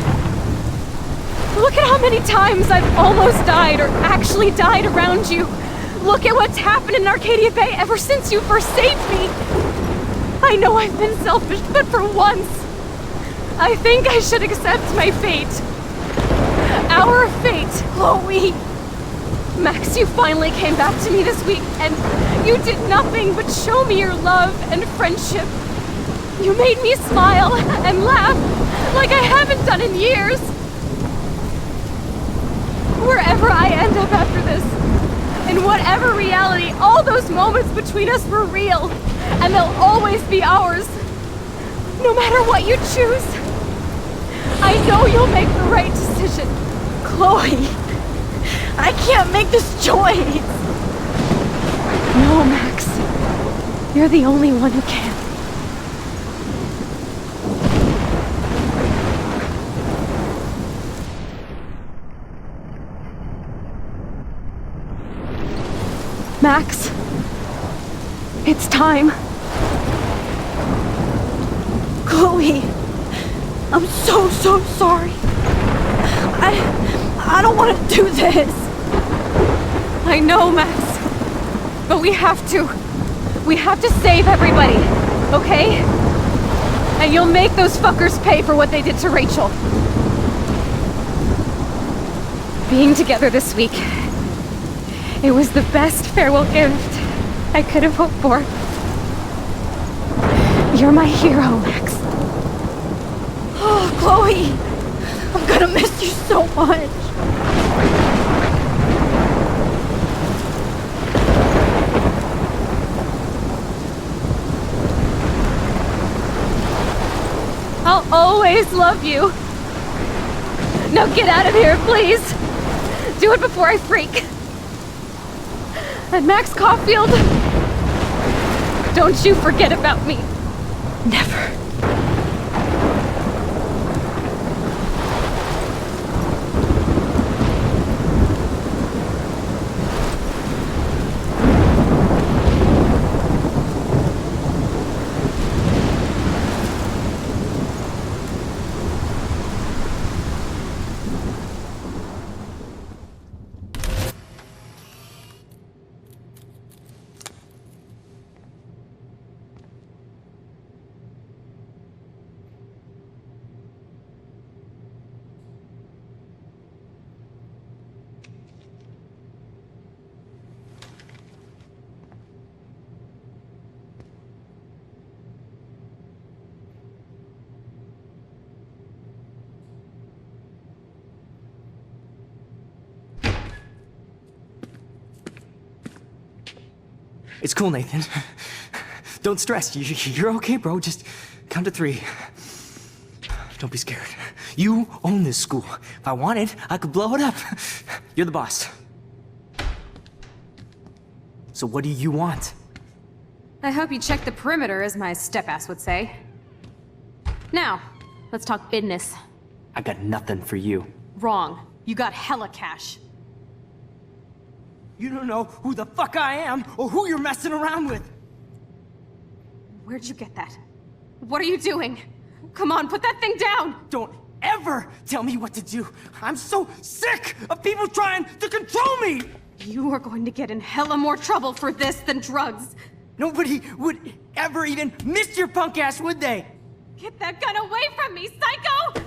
Look at how many times I've almost died or actually died around you. Look at what's happened in Arcadia Bay ever since you first saved me. I know I've been selfish, but for once, I think I should accept my fate. Our fate. Chloe! Max, you finally came back to me this week, and you did nothing but show me your love and friendship. You made me smile and laugh like I haven't done in years. Wherever I end up after this, in whatever reality, all those moments between us were real, and they'll always be ours. No matter what you choose, I know you'll make the right decision. Chloe, I can't make this choice. No, Max. You're the only one who can. Max, it's time. Chloe, I'm so sorry. I don't want to do this. I know, Max. But we have to. We have to save everybody, okay? And you'll make those fuckers pay for what they did to Rachel. Being together this week, it was the best farewell gift I could have hoped for. You're my hero, Max. Oh, Chloe, I'm gonna miss you so much. I'll always love you. Now get out of here, please. Do it before I freak. And Max Caulfield, don't you forget about me. Never. It's cool, Nathan. Don't stress. You're okay, bro. Just count to 3. Don't be scared. You own this school. If I wanted, I could blow it up. You're the boss. So what do you want? I hope you checked the perimeter, as my step-ass would say. Now, let's talk business. I got nothing for you. Wrong. You got hella cash. You don't know who the fuck I am or who you're messing around with. Where'd you get that? What are you doing? Come on, put that thing down! Don't ever tell me what to do. I'm so sick of people trying to control me! You are going to get in hella more trouble for this than drugs. Nobody would ever even miss your punk ass, would they? Get that gun away from me, psycho!